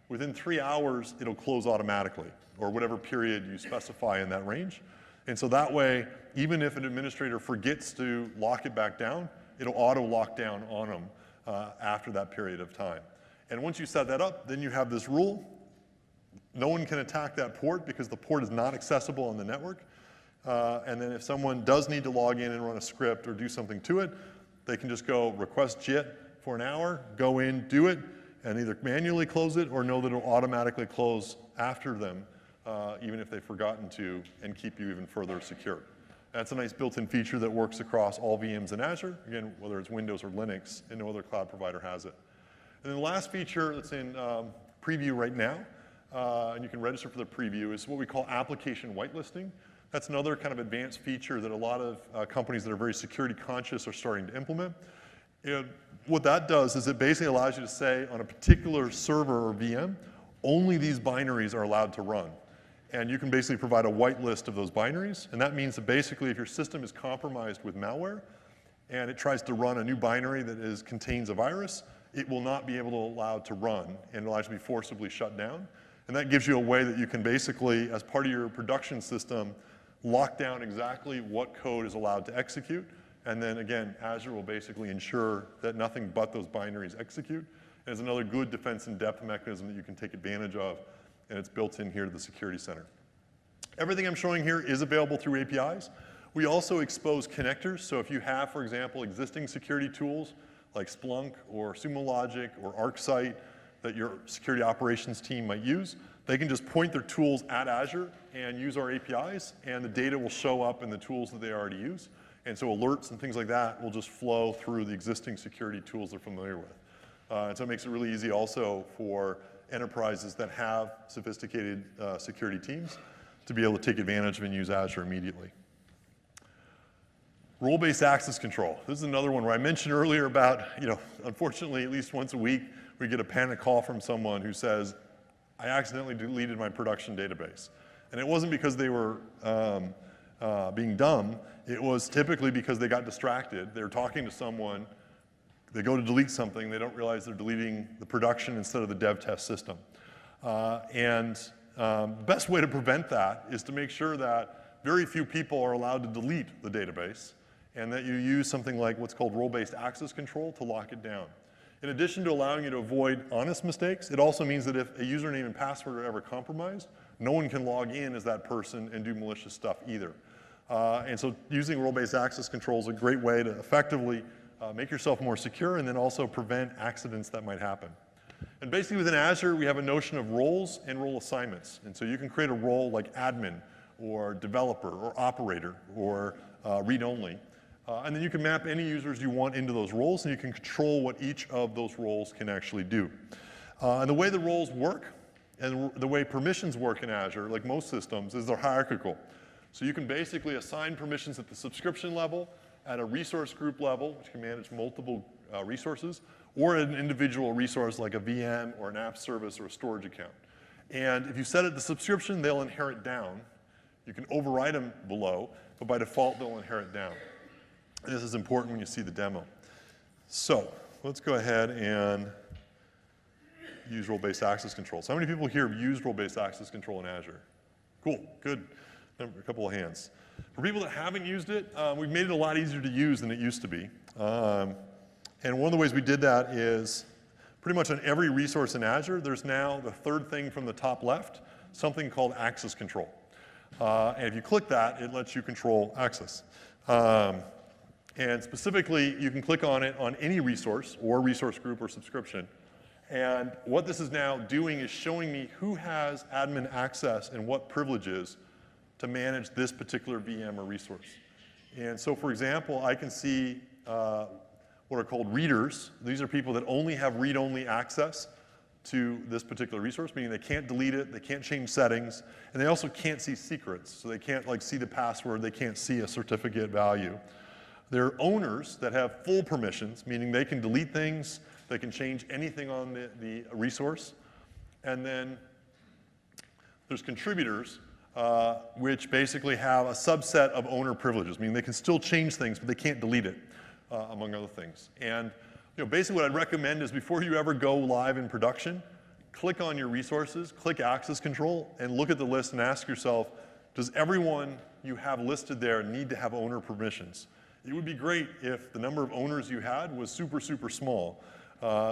within 3 hours, it'll close automatically, or whatever period you specify in that range. And so that way, even if an administrator forgets to lock it back down, it'll auto-lock down on them after that period of time. And once you set that up, then you have this rule. No one can attack that port because the port is not accessible on the network. And then if someone does need to log in and run a script or do something to it, they can just go request JIT for an hour, go in, do it, and either manually close it or know that it'll automatically close after them, even if they've forgotten to, and keep you even further secure. That's a nice built-in feature that works across all VMs in Azure, again, whether it's Windows or Linux, and no other cloud provider has it. And then the last feature that's in preview right now, and you can register for the preview, is what we call application whitelisting. That's another kind of advanced feature that a lot of companies that are very security conscious are starting to implement. And what that does is it basically allows you to say on a particular server or VM, only these binaries are allowed to run. And you can basically provide a whitelist of those binaries. And that means that basically if your system is compromised with malware and it tries to run a new binary that contains a virus, it will not be able to allow it to run, and it'll actually be forcibly shut down. And that gives you a way that you can basically, as part of your production system, lock down exactly what code is allowed to execute. And then again, Azure will basically ensure that nothing but those binaries execute. And it's another good defense in depth mechanism that you can take advantage of, and it's built in here to the Security Center. Everything I'm showing here is available through APIs. We also expose connectors, so if you have, for example, existing security tools like Splunk or Sumo Logic or ArcSight that your security operations team might use, they can just point their tools at Azure and use our APIs, and the data will show up in the tools that they already use. And so alerts and things like that will just flow through the existing security tools they're familiar with. And so it makes it really easy also for enterprises that have sophisticated security teams to be able to take advantage of and use Azure immediately. Role-based access control. This is another one where I mentioned earlier about, unfortunately, at least once a week, we get a panic call from someone who says, I accidentally deleted my production database. And it wasn't because they were being dumb. It was typically because they got distracted. They were talking to someone. They go to delete something. They don't realize they're deleting the production instead of the dev test system. Best way to prevent that is to make sure that very few people are allowed to delete the database, and that you use something like what's called role-based access control to lock it down. In addition to allowing you to avoid honest mistakes, it also means that if a username and password are ever compromised, no one can log in as that person and do malicious stuff either. And so using role-based access control is a great way to effectively make yourself more secure and then also prevent accidents that might happen. And basically within Azure, we have a notion of roles and role assignments. And so you can create a role like admin or developer or operator or read-only. And then you can map any users you want into those roles, and you can control what each of those roles can actually do. And the way the roles work and the way permissions work in Azure, like most systems, is they're hierarchical. So you can basically assign permissions at the subscription level, at a resource group level, which can manage multiple resources, or at an individual resource like a VM or an app service or a storage account. And if you set it to subscription, they'll inherit down. You can override them below, but by default, they'll inherit down. And this is important when you see the demo. So let's go ahead and use role-based access control. So how many people here have used role-based access control in Azure? Cool, good. A couple of hands. For people that haven't used it, we've made it a lot easier to use than it used to be. And one of the ways we did that is pretty much on every resource in Azure, there's now the third thing from the top left, something called access control. And if you click that, it lets you control access. And specifically, you can click on it on any resource or resource group or subscription. And what this is now doing is showing me who has admin access and what privileges to manage this particular VM or resource. And so, for example, I can see what are called readers. These are people that only have read-only access to this particular resource, meaning they can't delete it, they can't change settings, and they also can't see secrets. So they can't see the password, they can't see a certificate value. There are owners that have full permissions, meaning they can delete things, they can change anything on the resource. And then there's contributors, which basically have a subset of owner privileges, meaning they can still change things, but they can't delete it, among other things. And basically what I'd recommend is before you ever go live in production, click on your resources, click access control, and look at the list and ask yourself, does everyone you have listed there need to have owner permissions? It would be great if the number of owners you had was super, super small,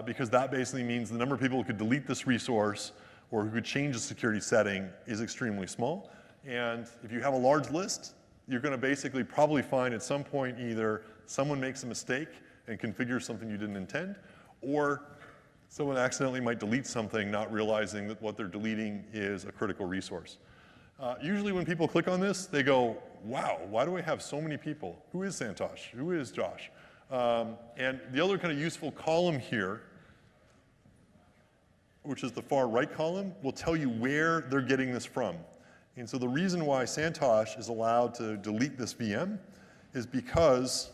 because that basically means the number of people who could delete this resource or who could change the security setting is extremely small. And if you have a large list, you're going to basically probably find at some point either someone makes a mistake and configures something you didn't intend, or someone accidentally might delete something not realizing that what they're deleting is a critical resource. Usually when people click on this, they go, wow, why do I have so many people? Who is Santosh? Who is Josh? And the other kind of useful column here, which is the far right column, will tell you where they're getting this from. And so the reason why Santosh is allowed to delete this VM is because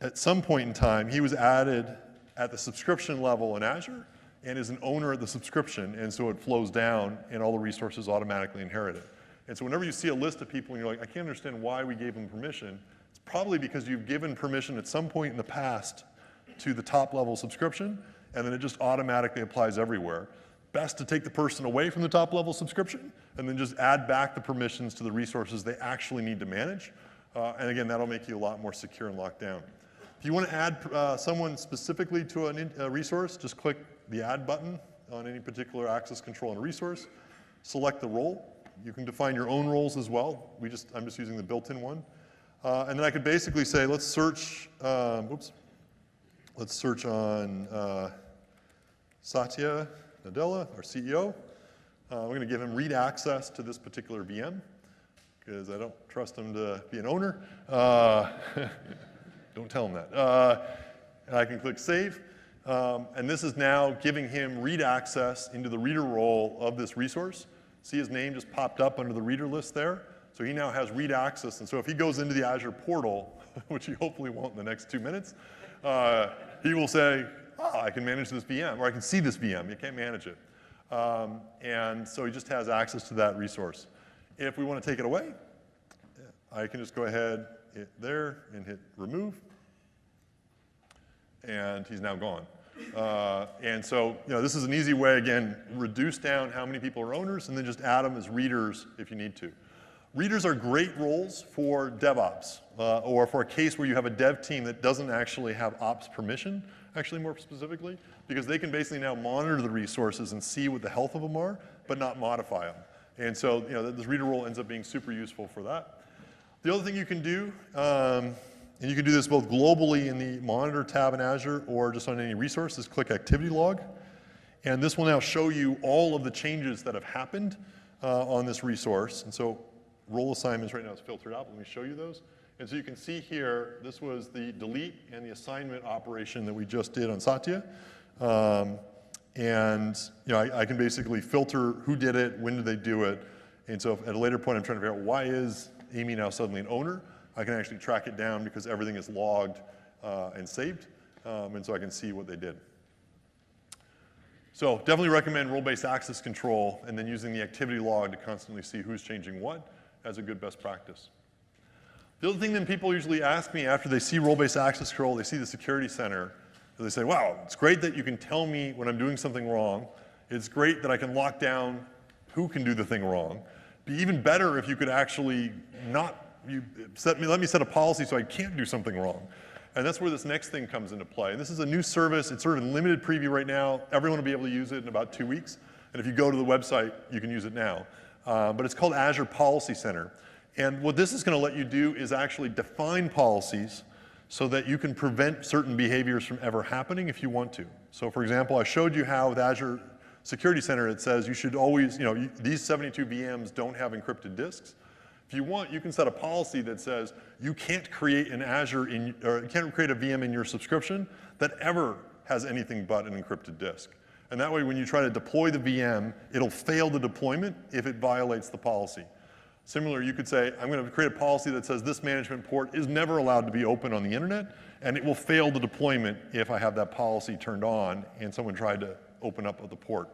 at some point in time, he was added at the subscription level in Azure and is an owner of the subscription, and so it flows down and all the resources automatically inherit it. And so whenever you see a list of people and you're like, I can't understand why we gave them permission, it's probably because you've given permission at some point in the past to the top level subscription, and then it just automatically applies everywhere. Best to take the person away from the top level subscription and then just add back the permissions to the resources they actually need to manage. And again, that'll make you a lot more secure and locked down. If you want to add someone specifically to a resource, just click the Add button on any particular access control in a resource. Select the role. You can define your own roles as well. I'm just using the built-in one. And then I could basically say, let's search, let's search on Satya Nadella, our CEO. We're going to give him read access to this particular VM because I don't trust him to be an owner. Don't tell him that. I can click Save. And this is now giving him read access into the reader role of this resource. See his name just popped up under the reader list there. So he now has read access. And so if he goes into the Azure portal, which he hopefully won't in the next 2 minutes, he will say, oh, I can manage this VM, or I can see this VM. You can't manage it. And so he just has access to that resource. If we want to take it away, I can just go ahead, hit there, and hit remove. And he's now gone. And so, this is an easy way, again, reduce down how many people are owners and then just add them as readers if you need to. Readers are great roles for DevOps, or for a case where you have a dev team that doesn't actually have ops permission, actually more specifically, because they can basically now monitor the resources and see what the health of them are, but not modify them. And so, this reader role ends up being super useful for that. The other thing you can do, and you can do this both globally in the Monitor tab in Azure or just on any resource, is click Activity Log. And this will now show you all of the changes that have happened on this resource. And so role assignments right now is filtered out. Let me show you those. And so you can see here, this was the delete and the assignment operation that we just did on Satya. I can basically filter who did it, when did they do it. And so if at a later point I'm trying to figure out why is Amy now suddenly an owner, I can actually track it down because everything is logged and saved. And so I can see what they did. So definitely recommend role-based access control and then using the activity log to constantly see who's changing what as a good best practice. The other thing that people usually ask me after they see role-based access control, they see the security center, they say, wow, it's great that you can tell me when I'm doing something wrong. It's great that I can lock down who can do the thing wrong. It'd be even better if you could actually let me set a policy so I can't do something wrong. And that's where this next thing comes into play. And this is a new service. It's sort of in limited preview right now. Everyone will be able to use it in about 2 weeks. And if you go to the website, you can use it now. But it's called Azure Policy Center. And what this is going to let you do is actually define policies so that you can prevent certain behaviors from ever happening if you want to. So for example, I showed you how with Azure Security Center it says you should always, these 72 VMs don't have encrypted disks. If you want, you can set a policy that says you can't create an you can't create a VM in your subscription that ever has anything but an encrypted disk. And that way when you try to deploy the VM, it'll fail the deployment if it violates the policy. Similar, you could say, I'm going to create a policy that says this management port is never allowed to be open on the internet, and it will fail the deployment if I have that policy turned on and someone tried to open up the port.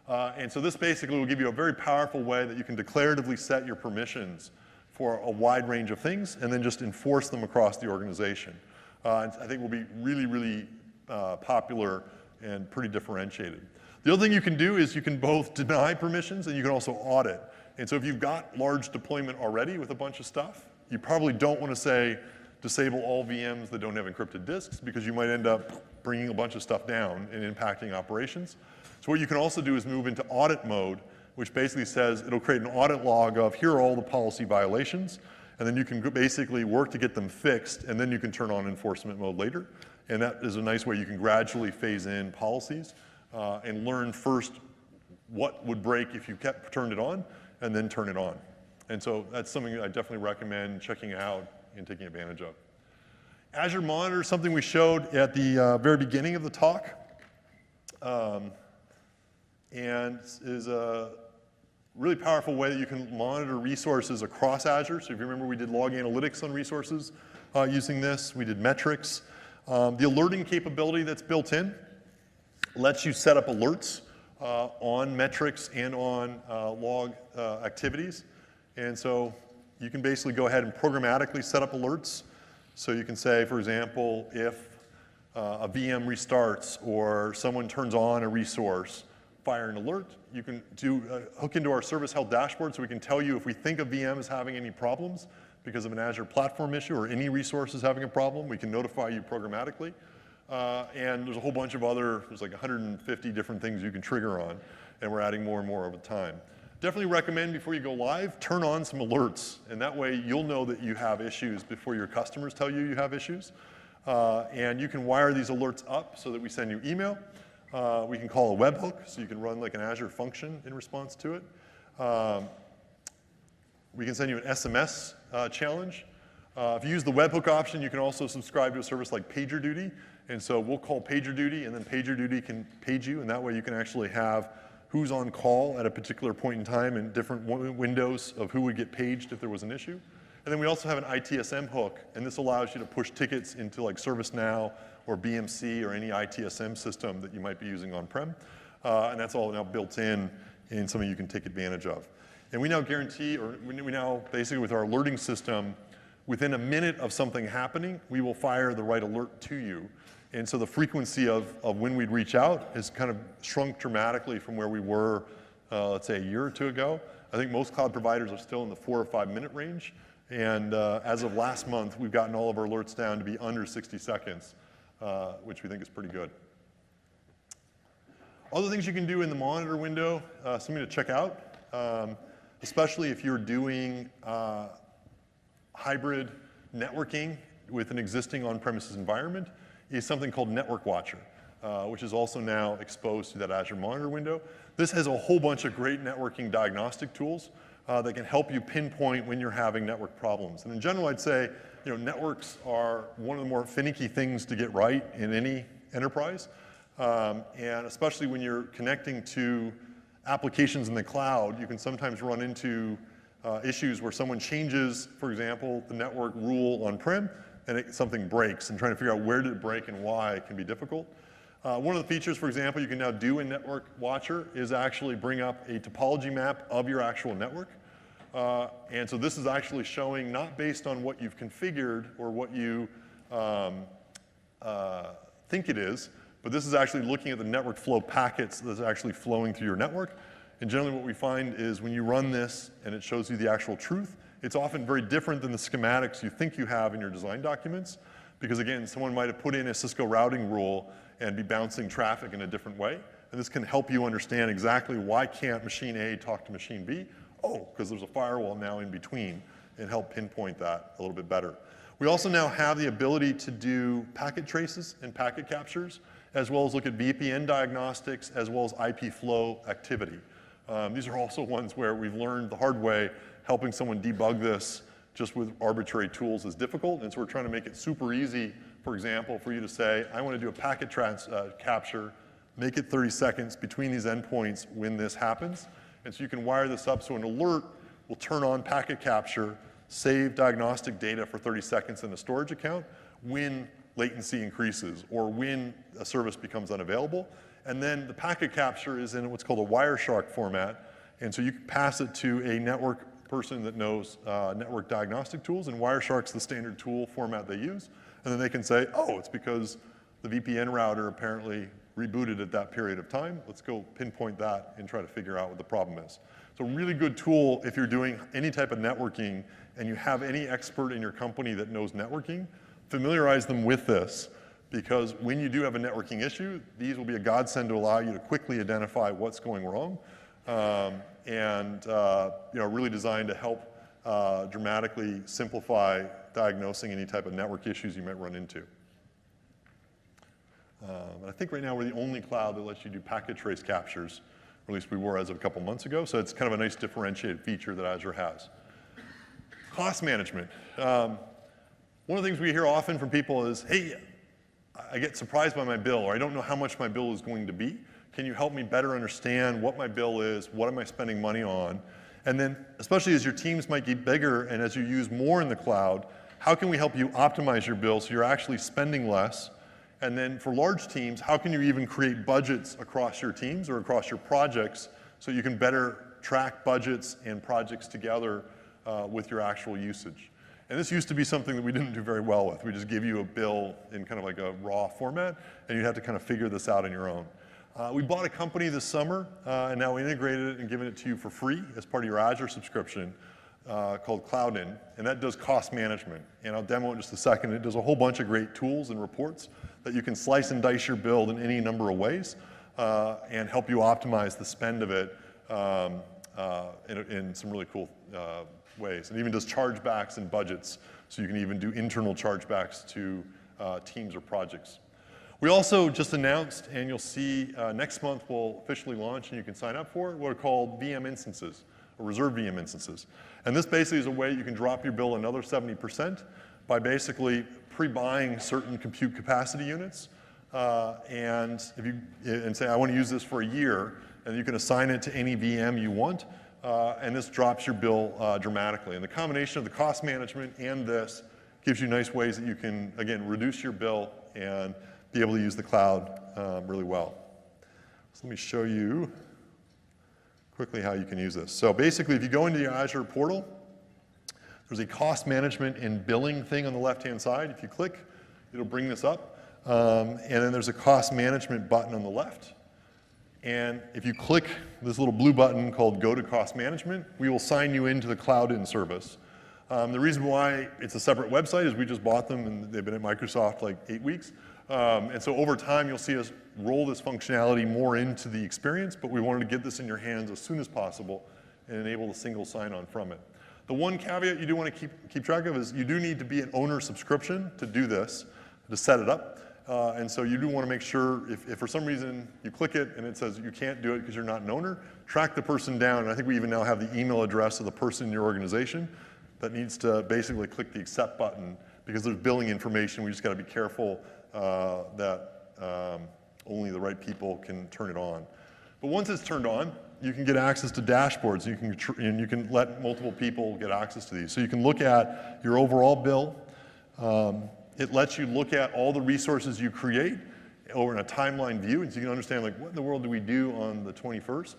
And so this basically will give you a very powerful way that you can declaratively set your permissions for a wide range of things and then just enforce them across the organization. I think will be really, really popular and pretty differentiated. The other thing you can do is you can both deny permissions and you can also audit. And so if you've got large deployment already with a bunch of stuff, you probably don't want to say disable all VMs that don't have encrypted disks because you might end up bringing a bunch of stuff down and impacting operations. So what you can also do is move into audit mode, which basically says it'll create an audit log of here are all the policy violations, and then you can basically work to get them fixed, and then you can turn on enforcement mode later. And that is a nice way you can gradually phase in policies and learn first what would break if you turned it on, and then turn it on. And so that's something I definitely recommend checking out and taking advantage of. Azure Monitor is something we showed at the very beginning of the talk. And is a really powerful way that you can monitor resources across Azure. So if you remember, we did log analytics on resources using this. We did metrics. The alerting capability that's built in lets you set up alerts on metrics and on log activities. And so you can basically go ahead and programmatically set up alerts. So you can say, for example, if a VM restarts or someone turns on a resource, fire an alert. You can hook into our service health dashboard so we can tell you if we think a VM is having any problems because of an Azure platform issue or any resource is having a problem, we can notify you programmatically. And there's a whole bunch of there's like 150 different things you can trigger on, and we're adding more and more over time. Definitely recommend before you go live, turn on some alerts, and that way you'll know that you have issues before your customers tell you you have issues. And you can wire these alerts up so that we send you email. We can call a webhook, so you can run like an Azure function in response to it. We can send you an SMS challenge. If you use the webhook option, you can also subscribe to a service like PagerDuty. And so we'll call PagerDuty, and then PagerDuty can page you, and that way you can actually have who's on call at a particular point in time and different windows of who would get paged if there was an issue. And then we also have an ITSM hook, and this allows you to push tickets into like ServiceNow or BMC or any ITSM system that you might be using on-prem. And that's all now built in something you can take advantage of. And we now guarantee, or we now basically with our alerting system, within a minute of something happening, we will fire the right alert to you. And so the frequency of when we'd reach out has kind of shrunk dramatically from where we were, let's say, a year or two ago. I think most cloud providers are still in the 4 or 5 minute range. And as of last month, we've gotten all of our alerts down to be under 60 seconds, which we think is pretty good. Other things you can do in the monitor window, something to check out, especially if you're doing hybrid networking with an existing on-premises environment, is something called Network Watcher, which is also now exposed to that Azure Monitor window. This has a whole bunch of great networking diagnostic tools that can help you pinpoint when you're having network problems. And in general, I'd say, networks are one of the more finicky things to get right in any enterprise. And especially when you're connecting to applications in the cloud, you can sometimes run into issues where someone changes, for example, the network rule on-prem, and something breaks, and trying to figure out where did it break and why can be difficult. One of the features, for example, you can now do in Network Watcher is actually bring up a topology map of your actual network. And so this is actually showing not based on what you've configured or what you think it is, but this is actually looking at the network flow packets that's actually flowing through your network. And generally what we find is when you run this and it shows you the actual truth, it's often very different than the schematics you think you have in your design documents. Because again, someone might have put in a Cisco routing rule and be bouncing traffic in a different way. And this can help you understand exactly why can't machine A talk to machine B? Oh, because there's a firewall now in between, and help pinpoint that a little bit better. We also now have the ability to do packet traces and packet captures, as well as look at VPN diagnostics, as well as IP flow activity. These are also ones where we've learned the hard way, helping someone debug this just with arbitrary tools is difficult, and so we're trying to make it super easy, for example, for you to say, I want to do a packet capture, make it 30 seconds between these endpoints when this happens. And so you can wire this up so an alert will turn on packet capture, save diagnostic data for 30 seconds in a storage account when latency increases or when a service becomes unavailable. And then the packet capture is in what's called a Wireshark format. And so you can pass it to a network person that knows network diagnostic tools, and Wireshark's the standard tool format they use. And then they can say, oh, it's because the VPN router apparently rebooted at that period of time. Let's go pinpoint that and try to figure out what the problem is. It's a really good tool if you're doing any type of networking and you have any expert in your company that knows networking, familiarize them with this, because when you do have a networking issue, these will be a godsend to allow you to quickly identify what's going wrong, and really designed to help dramatically simplify diagnosing any type of network issues you might run into. I think right now we're the only cloud that lets you do packet trace captures, or at least we were as of a couple months ago, so it's kind of a nice differentiated feature that Azure has. Cost management. One of the things we hear often from people is, hey, I get surprised by my bill, or I don't know how much my bill is going to be. Can you help me better understand what my bill is, what am I spending money on? And then, especially as your teams might get bigger and as you use more in the cloud, how can we help you optimize your bill so you're actually spending less? And then for large teams, how can you even create budgets across your teams or across your projects so you can better track budgets and projects together with your actual usage? And this used to be something that we didn't do very well with. We just give you a bill in kind of like a raw format, and you have to kind of figure this out on your own. We bought a company this summer, and now we integrated it and given it to you for free as part of your Azure subscription called Cloudin, and that does cost management. And I'll demo it in just a second. It does a whole bunch of great tools and reports that you can slice and dice your bill in any number of ways and help you optimize the spend of it in some really cool ways. And even does chargebacks and budgets, so you can even do internal chargebacks to teams or projects. We also just announced, and you'll see next month we'll officially launch, and you can sign up for it, what are called VM instances, or reserved VM instances. And this basically is a way you can drop your bill another 70% by basically pre-buying certain compute capacity units, and say, I want to use this for a year, and you can assign it to any VM you want, and this drops your bill dramatically. And the combination of the cost management and this gives you nice ways that you can, again, reduce your bill and be able to use the cloud really well. So let me show you quickly how you can use this. So basically, if you go into your Azure portal, there's a cost management and billing thing on the left-hand side. If you click, it'll bring this up. and then there's a cost management button on the left. And if you click this little blue button called Go to Cost Management, we will sign you into the Cloud-In service. The reason why it's a separate website is we just bought them and they've been at Microsoft like 8 weeks. And so over time, you'll see us roll this functionality more into the experience, but we wanted to get this in your hands as soon as possible and enable the single sign-on from it. The one caveat you do want to keep track of is you do need to be an owner subscription to do this, to set it up. And so you do want to make sure if for some reason you click it and it says you can't do it because you're not an owner, track the person down. And I think we even now have the email address of the person in your organization that needs to basically click the accept button because there's billing information. We just got to be careful that only the right people can turn it on. But once it's turned on, you can get access to dashboards. And you can let multiple people get access to these. So you can look at your overall bill. It lets you look at all the resources you create over in a timeline view, and so you can understand like what in the world do we do on the 21st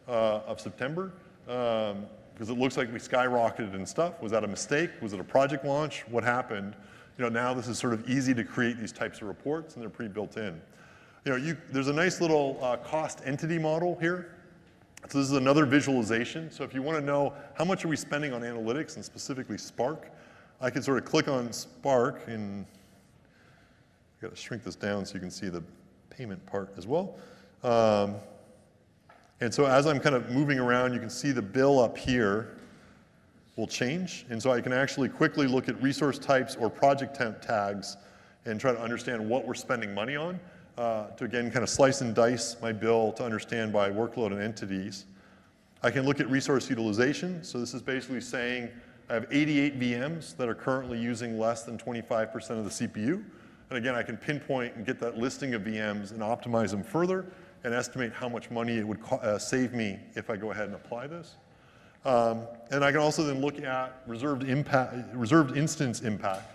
of September? Because it looks like we skyrocketed and stuff. Was that a mistake? Was it a project launch? What happened? You know, now this is sort of easy to create these types of reports, and they're pre-built in. You know, there's a nice little cost entity model here. So this is another visualization. So if you want to know how much are we spending on analytics and specifically Spark, I can sort of click on Spark, and I've got to shrink this down so you can see the payment part as well. And so as I'm kind of moving around, you can see the bill up here will change. And so I can actually quickly look at resource types or project tags and try to understand what we're spending money on to, again, kind of slice and dice my bill to understand by workload and entities. I can look at resource utilization. So this is basically saying I have 88 VMs that are currently using less than 25% of the CPU. And again, I can pinpoint and get that listing of VMs and optimize them further and estimate how much money it would save me if I go ahead and apply this. And I can also then look at reserved instance impact.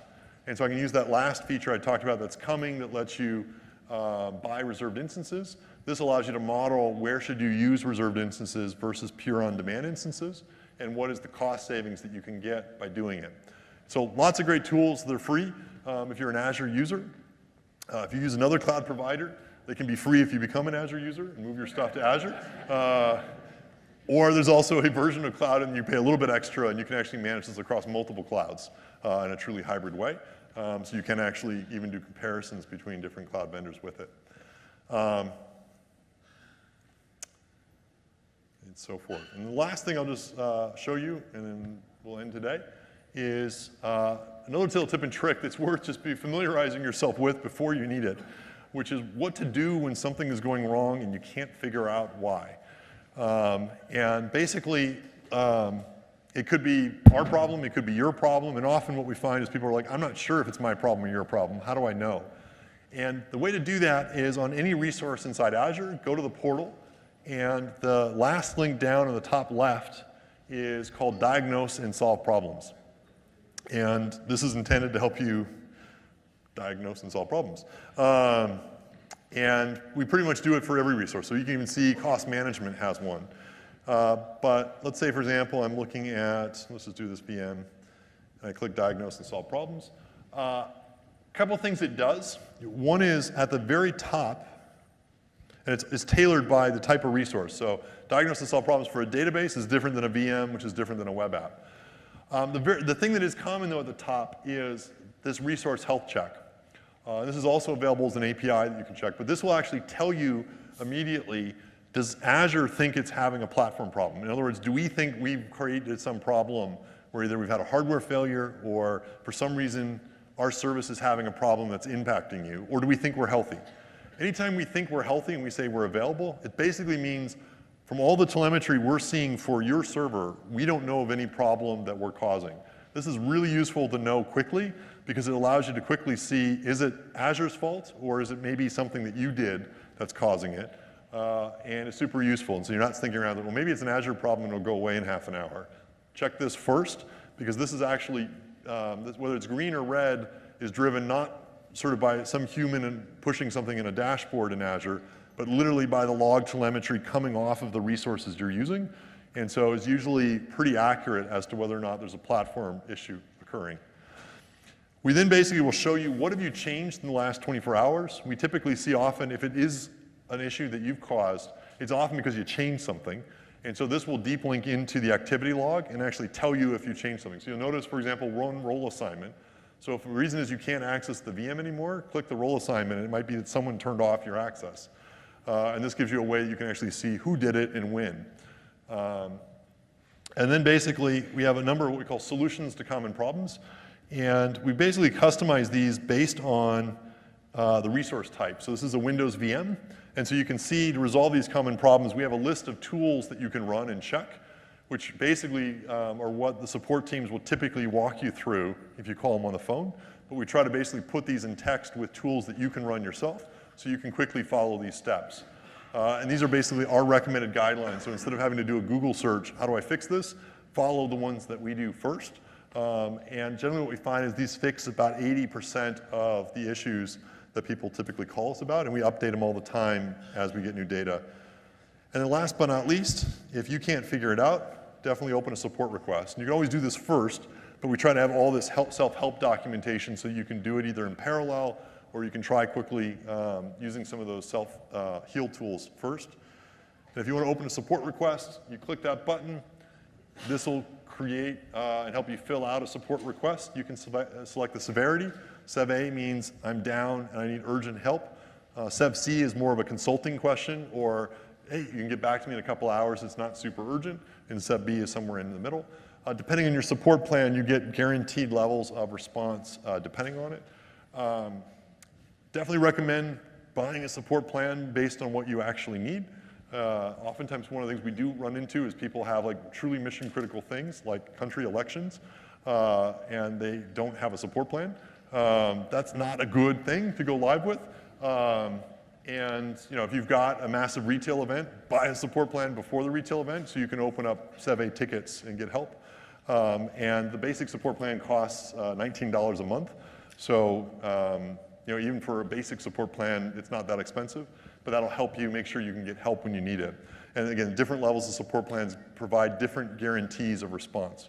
And so I can use that last feature I talked about that's coming that lets you buy reserved instances. This allows you to model where should you use reserved instances versus pure on-demand instances, and what is the cost savings that you can get by doing it. So lots of great tools. They're free if you're an Azure user. If you use another cloud provider, they can be free if you become an Azure user and move your stuff to Azure. Or there's also a version of cloud and you pay a little bit extra and you can actually manage this across multiple clouds in a truly hybrid way. So you can actually even do comparisons between different cloud vendors with it. And so forth. And the last thing I'll just show you, and then we'll end today, is another little tip and trick that's worth just familiarizing yourself with before you need it, which is what to do when something is going wrong and you can't figure out why. And basically, it could be our problem, it could be your problem, and often what we find is people are like, I'm not sure if it's my problem or your problem, how do I know? And the way to do that is on any resource inside Azure, go to the portal, and the last link down in the top left is called Diagnose and Solve Problems. And this is intended to help you diagnose and solve problems. And we pretty much do it for every resource. So you can even see cost management has one. But let's say, for example, I'm looking at, let's just do this VM, and I click Diagnose and Solve Problems. A couple of things it does. One is at the very top, and it's tailored by the type of resource. So Diagnose and Solve Problems for a database is different than a VM, which is different than a web app. The thing that is common, though, at the top is this resource health check. This is also available as an API that you can check, but this will actually tell you immediately, does Azure think it's having a platform problem? In other words, do we think we've created some problem where either we've had a hardware failure or for some reason our service is having a problem that's impacting you, or do we think we're healthy? Anytime we think we're healthy and we say we're available, it basically means from all the telemetry we're seeing for your server, we don't know of any problem that we're causing. This is really useful to know quickly because it allows you to quickly see, is it Azure's fault or is it maybe something that you did that's causing it? And it's super useful. And so you're not thinking around, well, maybe it's an Azure problem and it'll go away in half an hour. Check this first because this is actually, whether it's green or red, is driven not sort of by some human and pushing something in a dashboard in Azure, but literally by the log telemetry coming off of the resources you're using. And so it's usually pretty accurate as to whether or not there's a platform issue occurring. We then basically will show you what have you changed in the last 24 hours. We typically see often if it is an issue that you've caused, it's often because you changed something. And so this will deep link into the activity log and actually tell you if you changed something. So you'll notice, for example, run role assignment. So if the reason is you can't access the VM anymore, click the role assignment, and it might be that someone turned off your access. And this gives you a way you can actually see who did it and when. And then basically, we have a number of what we call solutions to common problems. And we basically customize these based on the resource type. So this is a Windows VM. And so you can see to resolve these common problems, we have a list of tools that you can run and check, which basically are what the support teams will typically walk you through if you call them on the phone. But we try to basically put these in text with tools that you can run yourself so you can quickly follow these steps. And these are basically our recommended guidelines. So instead of having to do a Google search, how do I fix this? Follow the ones that we do first. And generally what we find is these fix about 80% of the issues that people typically call us about, and we update them all the time as we get new data. And then last but not least, if you can't figure it out, definitely open a support request. And you can always do this first, but we try to have all this self-help documentation so you can do it either in parallel or you can try quickly using some of those self-heal tools first. And if you want to open a support request, you click that button. This will create and help you fill out a support request. You can select the severity. Sev A means I'm down and I need urgent help. Sev C is more of a consulting question, or hey, you can get back to me in a couple hours, it's not super urgent. And Sev B is somewhere in the middle. Depending on your support plan, you get guaranteed levels of response depending on it. Definitely recommend buying a support plan based on what you actually need. Oftentimes one of the things we do run into is people have like truly mission critical things like country elections and they don't have a support plan. That's not a good thing to go live with. And if you've got a massive retail event, buy a support plan before the retail event so you can open up Sev A tickets and get help. And the basic support plan costs $19 a month. So even for a basic support plan, it's not that expensive, but that'll help you make sure you can get help when you need it. And again, different levels of support plans provide different guarantees of response.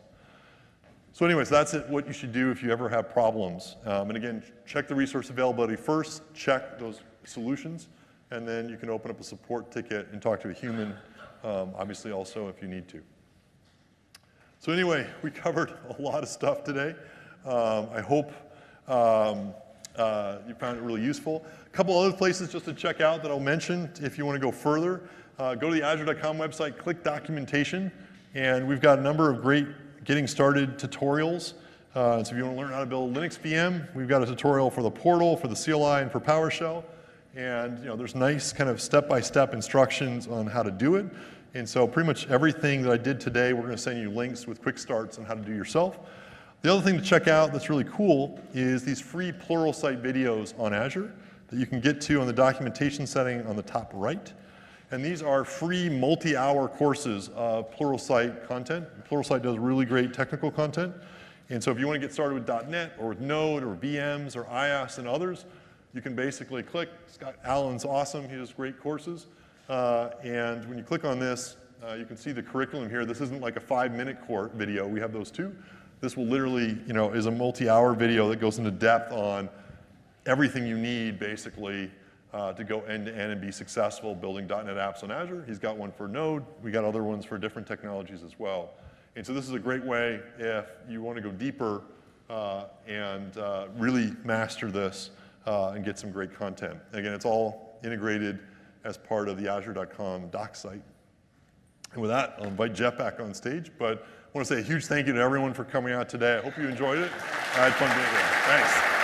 So anyways, that's what you should do if you ever have problems. And again, check the resource availability first, check those solutions, and then you can open up a support ticket and talk to a human, obviously also if you need to. So anyway, we covered a lot of stuff today. I hope you found it really useful. A couple other places just to check out that I'll mention if you want to go further. Go to the Azure.com website, click documentation, and we've got a number of great getting started tutorials. So if you want to learn how to build a Linux VM, we've got a tutorial for the portal, for the CLI, and for PowerShell. And there's nice kind of step-by-step instructions on how to do it. And so pretty much everything that I did today, we're going to send you links with quick starts on how to do yourself. The other thing to check out that's really cool is these free Pluralsight videos on Azure that you can get to on the documentation setting on the top right. And these are free multi-hour courses of Pluralsight content. Pluralsight does really great technical content. And so if you want to get started with .NET or with Node or VMs or IaaS and others, you can basically click. Alan's awesome. He does great courses. And when you click on this, you can see the curriculum here. This isn't like a 5-minute video. We have those too. This will literally, is a multi-hour video that goes into depth on everything you need, basically, to go end-to-end and be successful building .NET apps on Azure. He's got one for Node. We got other ones for different technologies as well. And so this is a great way if you want to go deeper and really master this and get some great content. Again, it's all integrated as part of the Azure.com doc site. And with that, I'll invite Jeff back on stage. But I want to say a huge thank you to everyone for coming out today. I hope you enjoyed it. I had fun being here. Thanks.